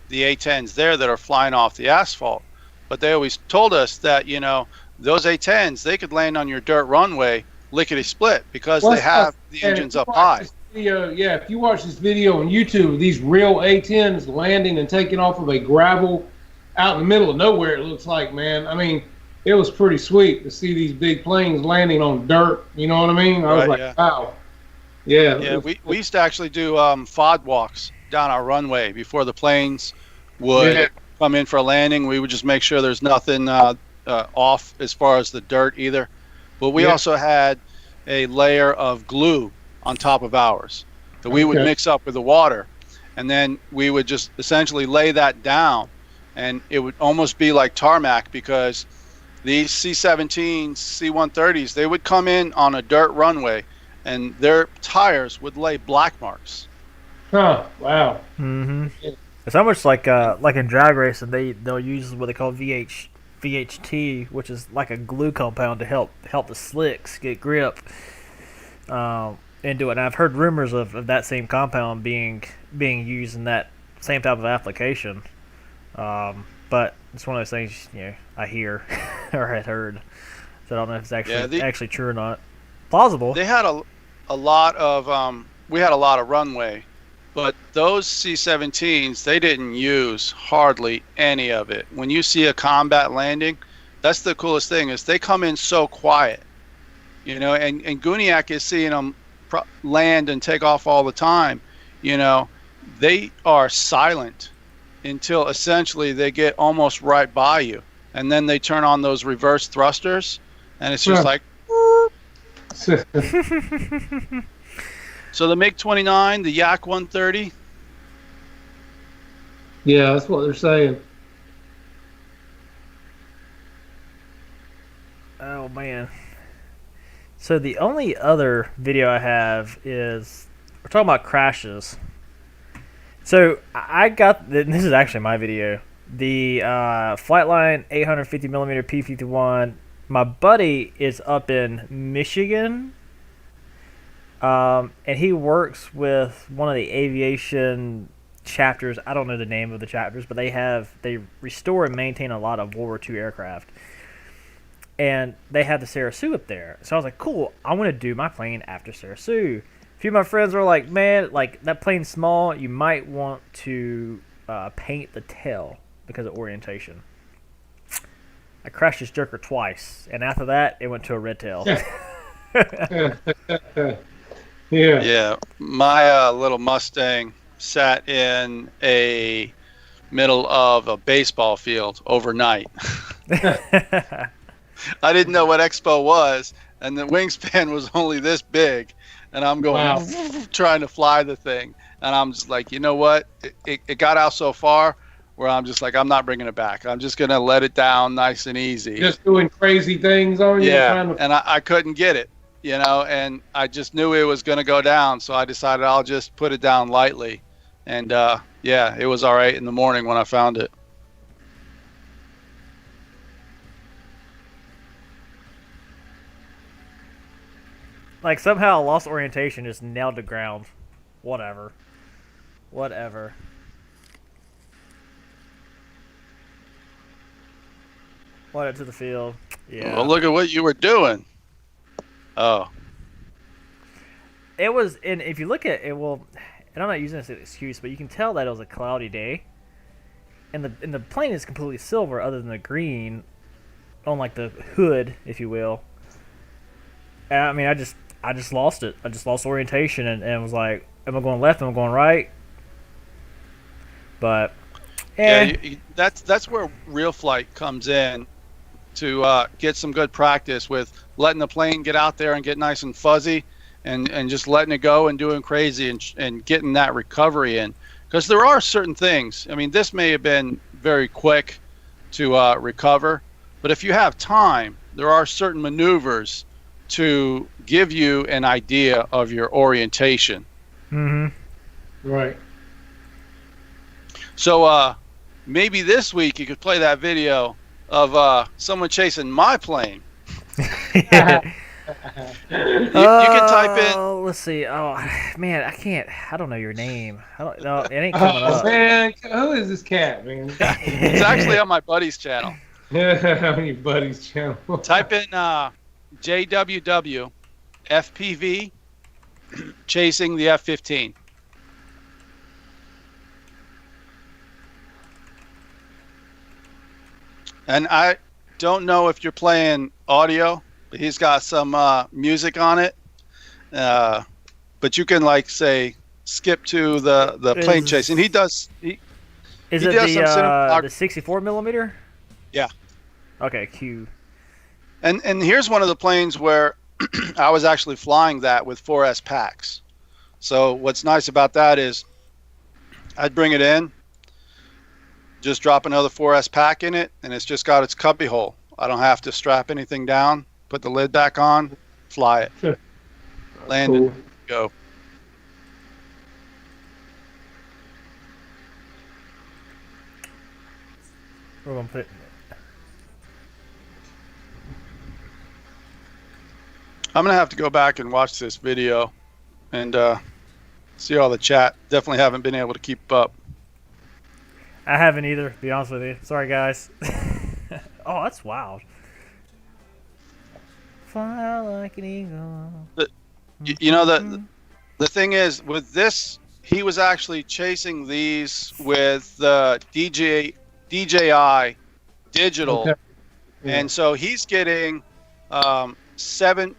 the A-10s there that are flying off the asphalt, but they always told us that, you know, those A-10s, they could land on your dirt runway lickety split because they have the engines up high. If you watch this video on YouTube, these real A-10s landing and taking off of a gravel out in the middle of nowhere, it looks like, man. I mean, it was pretty sweet to see these big planes landing on dirt. You know what I mean? I was like, wow. Yeah. Yeah, we used to actually do FOD walks down our runway before the planes would come in for a landing. We would just make sure there's nothing off as far as the dirt either. But we also had a layer of glue on top of ours that we would mix up with the water, and then we would just essentially lay that down, and it would almost be like tarmac, because these C-17s, C-130s, they would come in on a dirt runway, and their tires would lay black marks. Huh. Wow. It's almost like in drag racing, they'll use what they call VHT, which is like a glue compound to help the slicks get grip into it. And I've heard rumors of that same compound being used in that same type of application. But it's one of those things, you know, I hear or had heard. So I don't know if it's actually true or not. Plausible. They had a lot of we had a lot of runway, but those C-17s, they didn't use hardly any of it. When you see a combat landing, that's the coolest thing, is they come in so quiet. and Guniak is seeing them land and take off all the time. They are silent until essentially they get almost right by you, and then they turn on those reverse thrusters, and it's just like. So the MiG-29, the Yak 130. Yeah, that's what they're saying. Oh man. So the only other video I have is we're talking about crashes. So I got this is actually my video. The Flightline 850mm P-51. My buddy is up in Michigan, and he works with one of the aviation chapters. I don't know the name of the chapters, but they restore and maintain a lot of World War II aircraft. And they have the Sarasoo up there. So I was like, cool, I want to do my plane after Sarasoo. A few of my friends were like, man, like that plane's small. You might want to paint the tail because of orientation. I crashed this jerker twice. And after that, it went to a red tail. Yeah. My little Mustang sat in a middle of a baseball field overnight. I didn't know what Expo was, and the wingspan was only this big, and I'm going trying to fly the thing, and I'm just like, you know what? It got out so far where I'm just like, I'm not bringing it back. I'm just gonna let it down nice and easy. Just doing crazy things on you. Yeah, and I couldn't get it, and I just knew it was gonna go down, so I decided I'll just put it down lightly, and it was all right in the morning when I found it. Like somehow I lost orientation, just nailed the ground. Whatever. What into the field. Yeah. Well, look at what you were doing. Oh. It was, and if you look at it, well, and I'm not using this as an excuse, but you can tell that it was a cloudy day, and the plane is completely silver, other than the green on like the hood, if you will. And, I mean, I just lost it. I just lost orientation and was like, am I going left? Am I going right? But that's where real flight comes in to get some good practice with letting the plane get out there and get nice and fuzzy, and just letting it go and doing crazy and getting that recovery in. Because there are certain things. I mean, this may have been very quick to recover, but if you have time, there are certain maneuvers to give you an idea of your orientation. Mm-hmm. Right. So maybe this week you could play that video of someone chasing my plane. You can type in. Let's see. Oh man, I can't. I don't know your name. No, it ain't coming up. Man, who is this cat, man? It's actually on my buddy's channel. On your buddy's channel. Type in JWW FPV chasing the F-15. And I don't know if you're playing audio, but he's got some music on it. But you can say skip to the plane chase, and he does. Is it the 64mm? Yeah. Okay, Q. And here's one of the planes where I was actually flying that with 4S packs. So what's nice about that is I'd bring it in, just drop another 4S pack in it, and it's just got its cubby hole. I don't have to strap anything down, put the lid back on, fly it. Land it, go. We're going to put it. I'm going to have to go back and watch this video and see all the chat. Definitely haven't been able to keep up. I haven't either, to be honest with you. Sorry, guys. Oh, that's wild. Fly like an eagle. The thing is, with this, he was actually chasing these with the DJI digital. Okay. Yeah. And so he's getting 7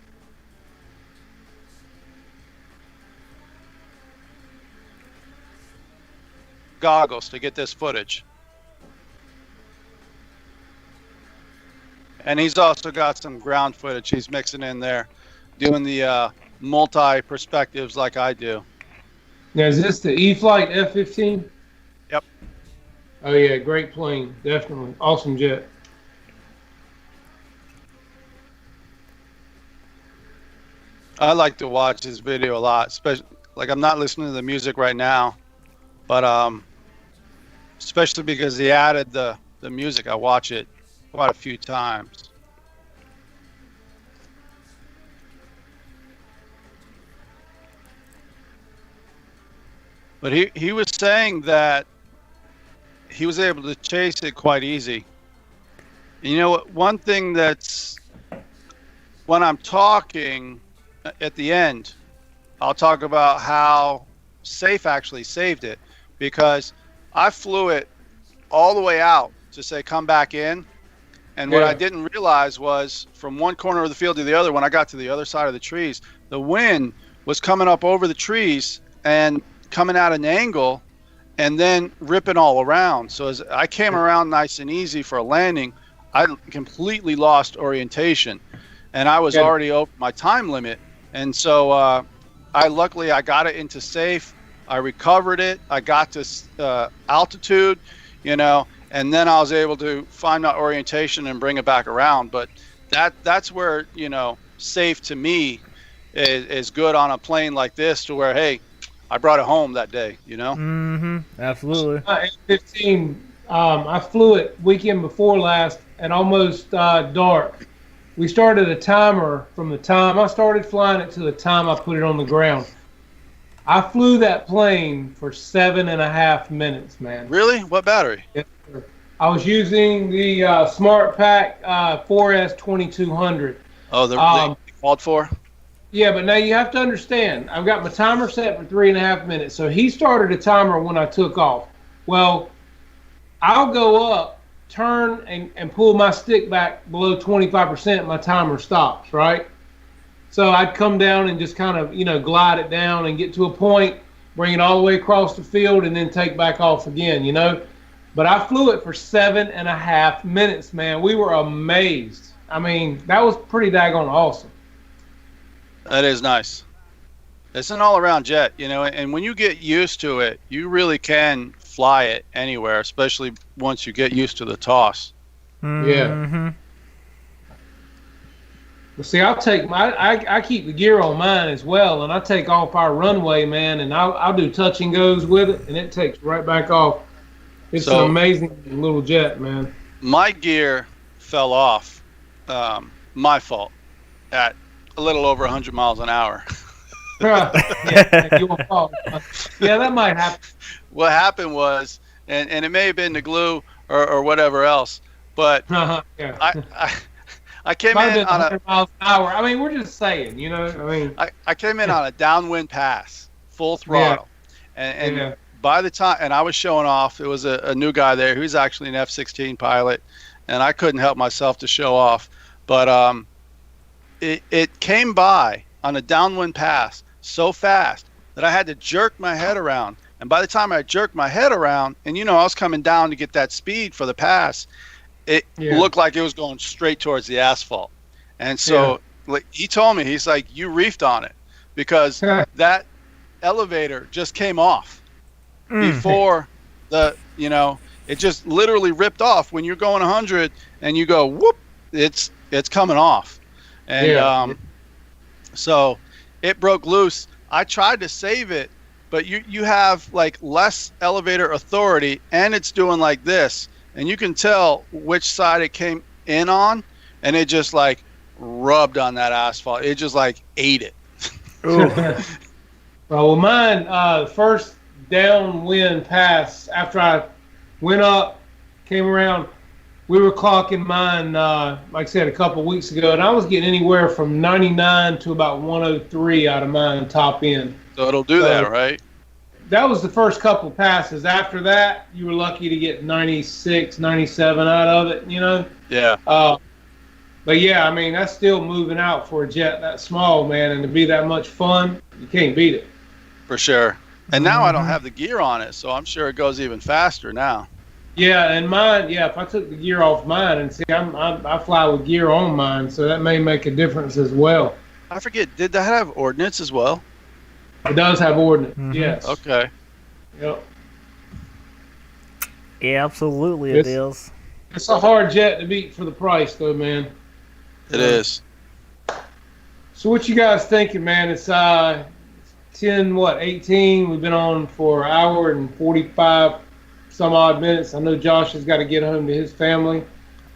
goggles to get this footage. And he's also got some ground footage he's mixing in there, doing the multi-perspectives like I do. Now, is this the E-Flight F-15? Yep. Oh, yeah, great plane. Definitely. Awesome jet. I like to watch this video a lot, especially like I'm not listening to the music right now, but especially because he added the music. I watch it quite a few times. But he was saying that he was able to chase it quite easy. You know, one thing that's when I'm talking at the end, I'll talk about how Safe actually saved it, because I flew it all the way out to say come back in, and what I didn't realize was from one corner of the field to the other, when I got to the other side of the trees, the wind was coming up over the trees and coming at an angle and then ripping all around. So as I came around nice and easy for a landing, I completely lost orientation, and I was already over my time limit. And so I luckily got it into safe. I recovered it. I got to altitude, you know, and then I was able to find my orientation and bring it back around. But that's where, you know, safe to me is good on a plane like this, to where, hey, I brought it home that day, you know? Mm-hmm. Absolutely. F-15, I flew it weekend before last at almost dark. We started a timer from the time I started flying it to the time I put it on the ground. I flew that plane for 7.5 minutes, man. Really? What battery? Yes, sir. I was using the Smart Pack 4S 2200. Oh, the called for? Yeah, but now you have to understand, I've got my timer set for 3.5 minutes. So he started a timer when I took off. Well, I'll go up, turn, and pull my stick back below 25%, my timer stops, right? So I'd come down and just kind of, you know, glide it down and get to a point, bring it all the way across the field, and then take back off again, you know? But I flew it for 7.5 minutes, man. We were amazed. I mean, that was pretty daggone awesome. That is nice. It's an all-around jet, you know, and when you get used to it, you really can fly it anywhere, especially once you get used to the toss. Mm-hmm. Yeah. Well, see, I'll take I keep the gear on mine as well, and I take off our runway, man, and I'll do touch and goes with it, and it takes right back off. It's an amazing little jet, man. My gear fell off, my fault, at a little over 100 miles an hour. Yeah, your fault. Yeah, that might happen. What happened was, and it may have been the glue or whatever else, but Yeah. I came Might in have been on 100 miles an hour. I mean, we're just saying, you know. I mean, I came in on a downwind pass, full throttle, and by the time, and I was showing off, it was a new guy there who's actually an F-16 pilot, and I couldn't help myself to show off, but it came by on a downwind pass so fast that I had to jerk my head around, and by the time I jerked my head around, and you know, I was coming down to get that speed for the pass, it looked like it was going straight towards the asphalt. And so like, he told me, he's like, you reefed on it, because that elevator just came off before the, you know, it just literally ripped off. When you're going 100 and you go whoop, it's coming off. And so it broke loose. I tried to save it, but you have like less elevator authority, and it's doing like this, and you can tell which side it came in on, and it just like rubbed on that asphalt. It just like ate it. Well, mine, first downwind pass, after I went up, came around, we were clocking mine, like I said, a couple weeks ago, and I was getting anywhere from 99 to about 103 out of mine top end. So it'll do that, right? That was the first couple passes. After that, you were lucky to get 96, 97 out of it, you know? Yeah. But yeah, I mean, that's still moving out for a jet that small, man, and to be that much fun, you can't beat it. For sure. And now I don't have the gear on it, so I'm sure it goes even faster now. Yeah, and mine. Yeah, if I took the gear off mine, and see, I fly with gear on mine, so that may make a difference as well. I forget. Did that have ordnance as well? It does have ordnance. Mhm. Yes. Okay. Yep. Yeah, absolutely it is. It's a hard jet to beat for the price, though, man. It is. So what you guys thinking, man? It's 18. We've been on for an hour and 45 some odd minutes. I know Josh has got to get home to his family.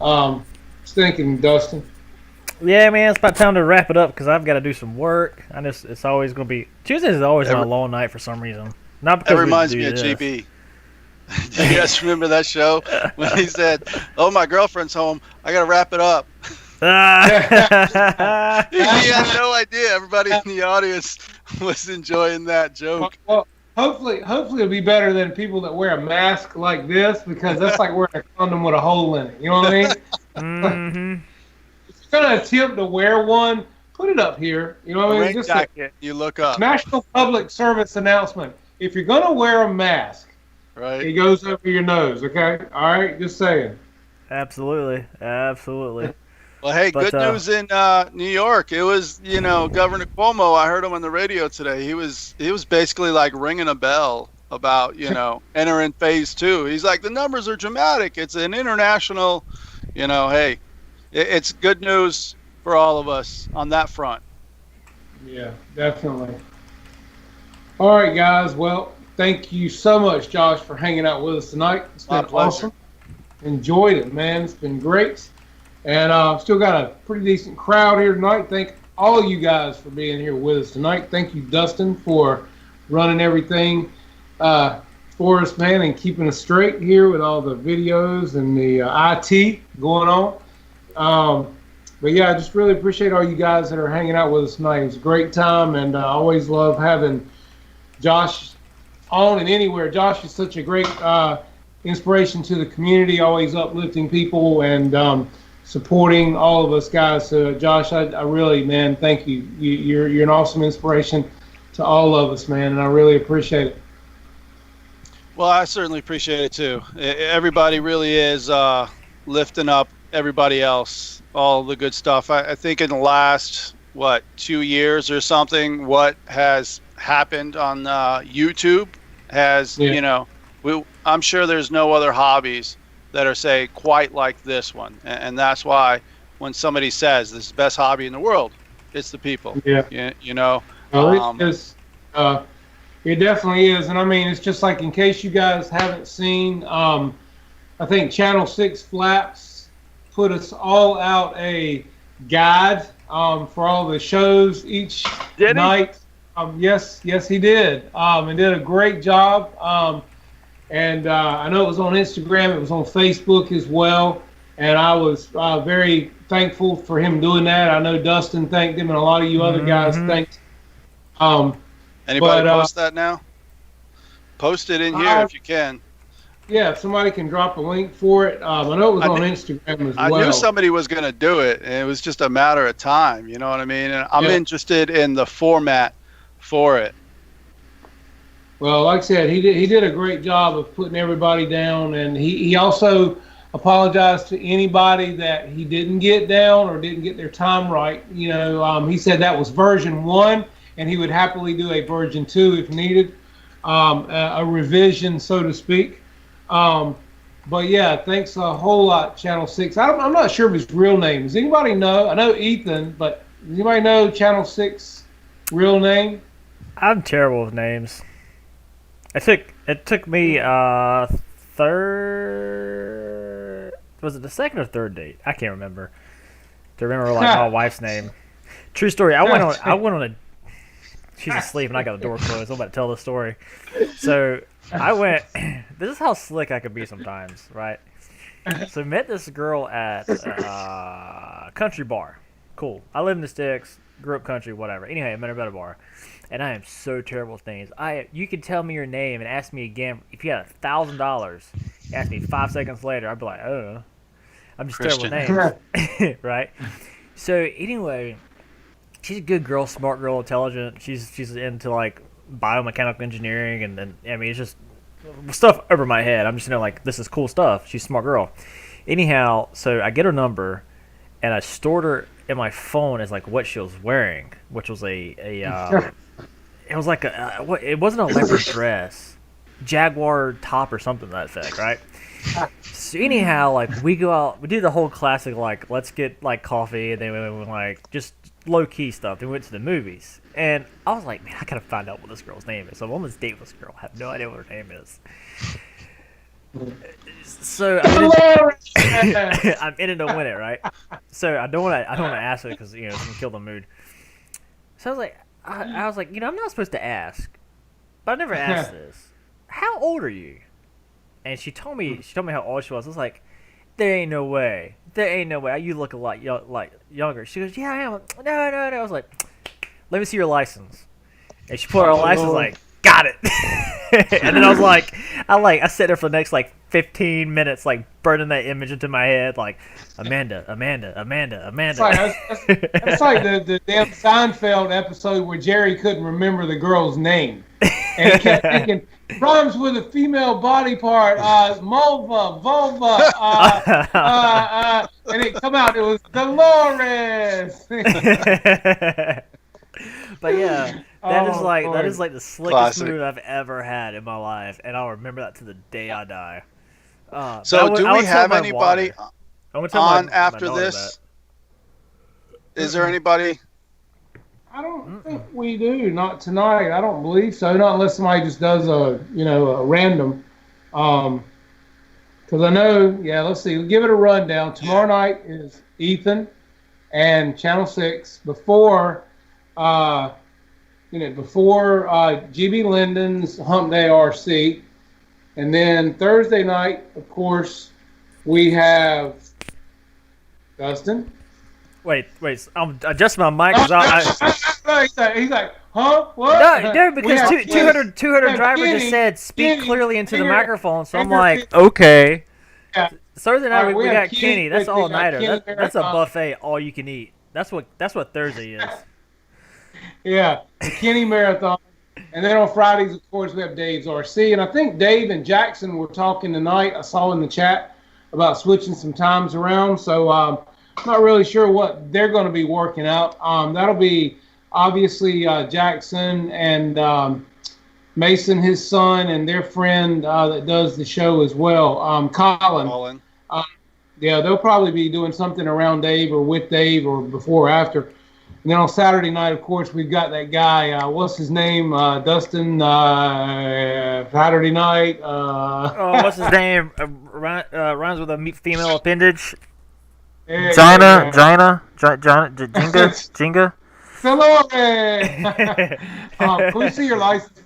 Just thinking, Dustin. Yeah, man, it's about time to wrap it up because I've got to do some work. I know it's always going to be Tuesdays is always my long night for some reason. Not because that reminds we me do of this. GB. Do you guys remember that show when he said, "Oh, my girlfriend's home. I got to wrap it up." He had no idea. Everybody in the audience was enjoying that joke. Well, hopefully it'll be better than people that wear a mask like this, because that's like wearing a condom with a hole in it. You know what I mean? Mm-hmm. If you're gonna attempt to wear one, put it up here. You know what I mean? Rain Just jacket. You look up. National Public Service announcement. If you're gonna wear a mask, it Right. goes over your nose. Okay? All right. Just saying. Absolutely. Well, hey, But, good news in New York. It was, Governor Cuomo. I heard him on the radio today. He was basically like ringing a bell about, entering phase 2. He's like, the numbers are dramatic. It's an international, hey, it's good news for all of us on that front. Yeah, definitely. All right, guys. Well, thank you so much, Josh, for hanging out with us tonight. It's been My pleasure. awesome. Enjoyed it, man. It's been great. And still got a pretty decent crowd here tonight. Thank all you guys for being here with us tonight. Thank you, Dustin, for running everything for us, man, and keeping us straight here with all the videos and the IT going on. But yeah, I just really appreciate all you guys that are hanging out with us tonight. It was a great time, and I always love having Josh on and anywhere. Josh is such a great inspiration to the community, always uplifting people and supporting all of us guys. So Josh, I really, man, thank you. You're an awesome inspiration to all of us, man, and I really appreciate it. Well, I certainly appreciate it too. Everybody really is lifting up everybody else, all the good stuff. I think in the last, 2 years or something, what has happened on YouTube has, I'm sure there's no other hobbies that are, say, quite like this one. And that's why when somebody says this is the best hobby in the world, it's the people. Yeah. Well, it is. It definitely is. And I mean, it's just like, in case you guys haven't seen, I think Channel 6 Flaps put us all out a guide for all the shows each night. Yes, he did. And did a great job. And I know it was on Instagram. It was on Facebook as well. And I was very thankful for him doing that. I know Dustin thanked him, and a lot of you other guys thanked. Anybody post that now? Post it in here if you can. Yeah, if somebody can drop a link for it. I know it was on Instagram as well. I knew somebody was going to do it, and it was just a matter of time. You know what I mean? And I'm interested in the format for it. Well, like I said, he did a great job of putting everybody down, and he also apologized to anybody that he didn't get down or didn't get their time right. He said that was version 1, and he would happily do a version 2 if needed, a revision, so to speak. But yeah, thanks a whole lot, Channel 6. I'm not sure of his real name. Does anybody know? I know Ethan, but does anybody know Channel 6 real name? I'm terrible with names. It took me third. Was it the second or third date? I can't remember. To remember my wife's name. True story. I went on a. She's asleep and I got the door closed. I'm about to tell the story. So I went. This is how slick I could be sometimes, right? So met this girl at a country bar. Cool. I live in the sticks. Grew up country, whatever. Anyway, I met her at a bar. And I am so terrible with names. You could tell me your name and ask me again. If you had $1,000, ask me 5 seconds later, I'd be like, oh, I'm just terrible with names, right? So anyway, she's a good girl, smart girl, intelligent. She's into like biomechanical engineering, and then I mean it's just stuff over my head. I'm just like, this is cool stuff. She's a smart girl. Anyhow, so I get her number, and I stored her in my phone as like what she was wearing, which was it was like it wasn't a leopard dress, jaguar top or something to that effect, right? So anyhow, like we go out, we do the whole classic like let's get like coffee, and then we went like just low key stuff. Then we went to the movies, and I was like, man, I gotta find out what this girl's name is. So I'm on this date with this girl. I have no idea what her name is. So I'm in it to win it, right? So I don't want to ask her because it's gonna kill the mood. So I was like, I was like, I'm not supposed to ask, but I never asked this. How old are you? And she told me how old she was. I was like, there ain't no way. You look a lot younger. She goes, yeah, I am. No. I was like, let me see your license. And she put her license, like, got it. And then I was like, I sat there for the next like 15 minutes, like burning that image into my head, like Amanda. That's like the damn Seinfeld episode where Jerry couldn't remember the girl's name, and he kept thinking rhymes with a female body part, vulva, and it come out. It was Dolores. But yeah, that is like the slickest Classic. move I've ever had in my life, and I'll remember that to the day I die. So, do we have anybody on after this? That. Is there anybody? I don't think we do. Not tonight. I don't believe so. Not unless somebody just does a random. Because I know. Yeah. Let's see. We'll give it a rundown. Tomorrow night is Ethan and Channel 6 before GB Linden's Hump Day RC. And then Thursday night, of course, we have Dustin. Wait. I'm adjusting my mic because he's like, huh? What? No, because 200 driver just said speak clearly into the microphone. So I'm like, okay. Yeah. Thursday night we got Kenny. Kenny. That's all nighter. That's a Marathon. buffet, all you can eat. That's what Thursday is. Yeah, the Kenny Marathon. And then on Fridays, of course, we have Dave's RC. And I think Dave and Jackson were talking tonight. I saw in the chat about switching some times around. So I'm not really sure what they're going to be working out. That'll be obviously Jackson and Mason, his son, and their friend that does the show as well, Colin. Yeah, they'll probably be doing something around Dave or with Dave or before or after. And then on Saturday night, of course, we've got that guy. What's his name? Dustin. Saturday night. What's his name? Rhymes with a female appendage. Jenga. Jenga. Can we see your license?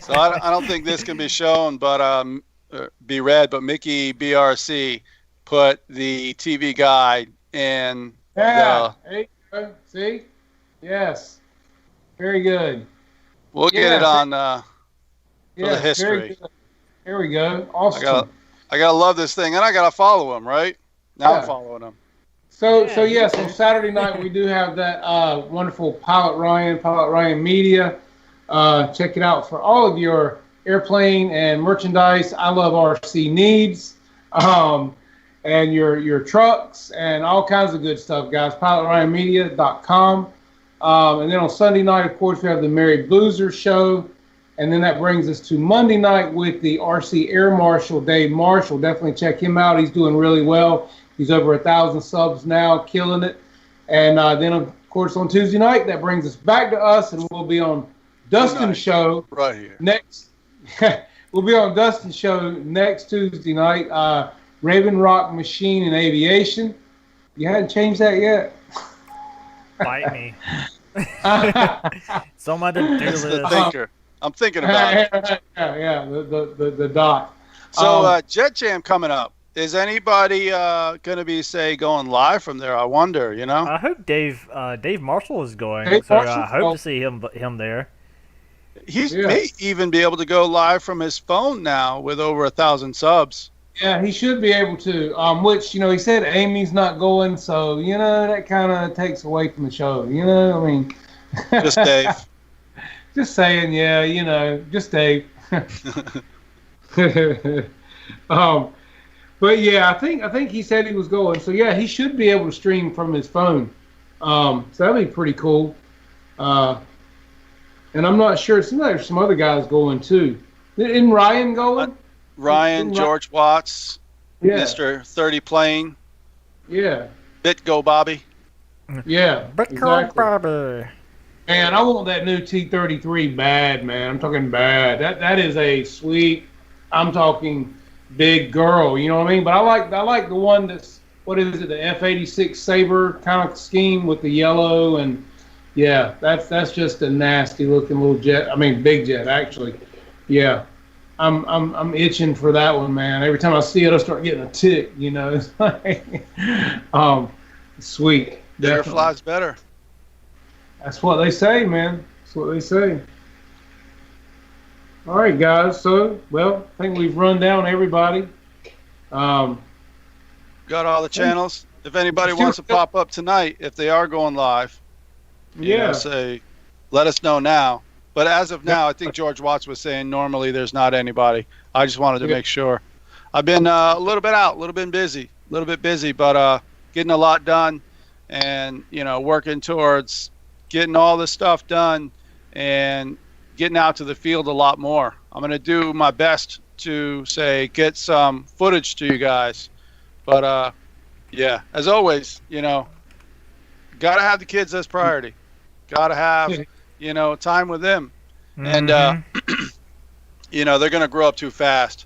So I don't think this can be shown, but be read. But Mickey BRC put the TV guide in. Yeah. There you go. See? Yes. Very good. We'll get it on for the history. Very good. Here we go. Awesome. I gotta love this thing, and I gotta follow him. Right now, I'm following him. So yes, on Saturday night we do have that wonderful Pilot Ryan Media. Check it out for all of your airplane and merchandise. I Love RC needs. And your trucks and all kinds of good stuff, guys. PilotRyanMedia.com. And then on Sunday night, of course, we have the Mary Blueser show. And then that brings us to Monday night with the RC Air Marshal, Dave Marshall. Definitely check him out. He's doing really well. He's over 1,000 subs now, killing it. And then, of course, on Tuesday night, that brings us back to us, and we'll be on Dustin's show right here next. We'll be on Dustin's show next Tuesday night. Raven Rock Machine and Aviation. You hadn't changed that yet? Bite me. It's on my to-do list. The thinker. I'm thinking about it. Yeah, the dot. So Jet Jam coming up. Is anybody going to be, going live from there? I wonder, I hope Dave Marshall is going. I hope to see him there. He may even be able to go live from his phone now with over 1,000 subs. Yeah, he should be able to. Which he said Amy's not going, so that kind of takes away from the show. I mean, just Dave. Just saying, yeah, just Dave. um, but yeah, I think he said he was going. So yeah, he should be able to stream from his phone. So that'd be pretty cool. And I'm not sure. It seems like there's some other guys going too. Isn't Ryan going? Ryan, George Watts, Yeah, Mr. 30 Plane, yeah, Bit Go Bobby. yeah. Bitcoin Exactly. Bobby. Man, I want that new T33 bad, man. I'm talking bad. That is a sweet. I'm talking big girl. You know what I mean? But I like the one that's, what is it? The F86 Saber kind of scheme with the yellow, and yeah, that's just a nasty looking little jet. I mean, big jet actually. Yeah, I'm itching for that one, man. Every time I see it, I start getting a tick. It's like, sweet. Bigger Definitely. flies better. That's what they say, man. That's what they say. All right, guys. So, well, I think we've run down everybody. Um, Got all the channels. If anybody wants to pop up tonight, if they are going live, yeah. say, let us know now. But as of now, I think George Watts was saying normally there's not anybody. I just wanted to make sure. I've been a little bit out, a little bit busy, but getting a lot done, and working towards getting all this stuff done and getting out to the field a lot more. I'm going to do my best to get some footage to you guys. But yeah, as always, got to have the kids as priority. Got to have, time with them. And, they're going to grow up too fast.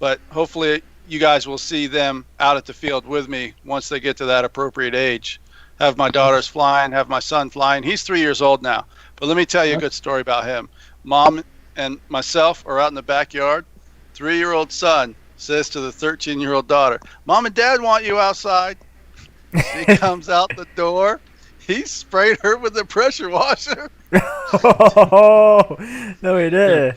But hopefully you guys will see them out at the field with me once they get to that appropriate age. Have my daughters flying, have my son flying. He's 3 years old now. But let me tell you a good story about him. Mom and myself are out in the backyard. 3-year-old son says to the 13-year-old daughter, Mom and Dad want you outside. She comes out the door. He sprayed her with the pressure washer. Oh, no, he did.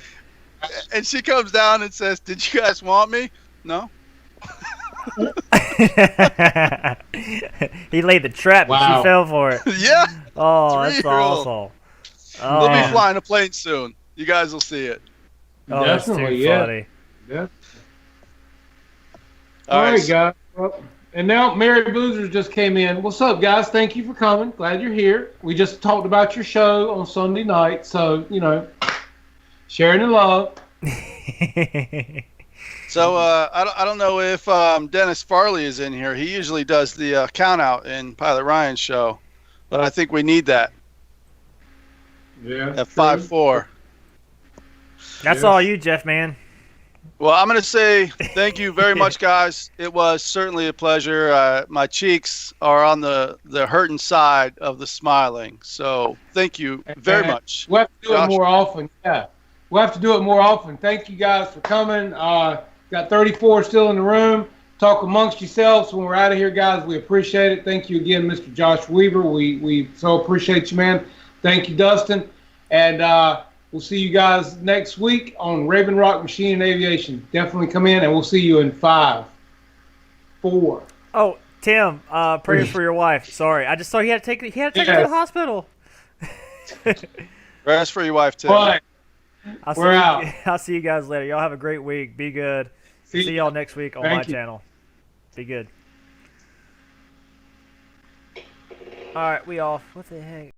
And she comes down and says, did you guys want me? No. He laid the trap and Wow. she fell for it. Yeah. Oh, that's 3-year-old. awesome. We'll Oh, be flying a plane soon. You guys will see it. oh, that's too Definitely, yeah. funny. Yeah. All All right. right, guys. Well, and now Mary Boozers just came in. What's up, guys? Thank you for coming. Glad you're here. We just talked about your show on Sunday night, so sharing the love. So I don't know if Dennis Farley is in here. He usually does the count out in Pilot Ryan's show, but I think we need that Yeah. at 5-4. That's all you, Jeff, man. Well, I'm going to say thank you very much, guys. It was certainly a pleasure. My cheeks are on the hurting side of the smiling. So thank you very much. We'll have to do Josh? it more often. Yeah. We'll have to do it more often. Thank you guys for coming. Got 34 still in the room. Talk amongst yourselves when we're out of here, guys. We appreciate it. Thank you again, Mr. Josh Weaver. We so appreciate you, man. Thank you, Dustin. And we'll see you guys next week on Raven Rock Machine and Aviation. Definitely come in, and we'll see you in 5, 4. Oh, Tim, prayers for your wife. Sorry, I just saw he had to take her to the hospital. Rest for your wife, Tim. But we're out. I'll see you guys later. Y'all have a great week. Be good. See y'all next week on my channel. Be good. All right, we off. What the heck?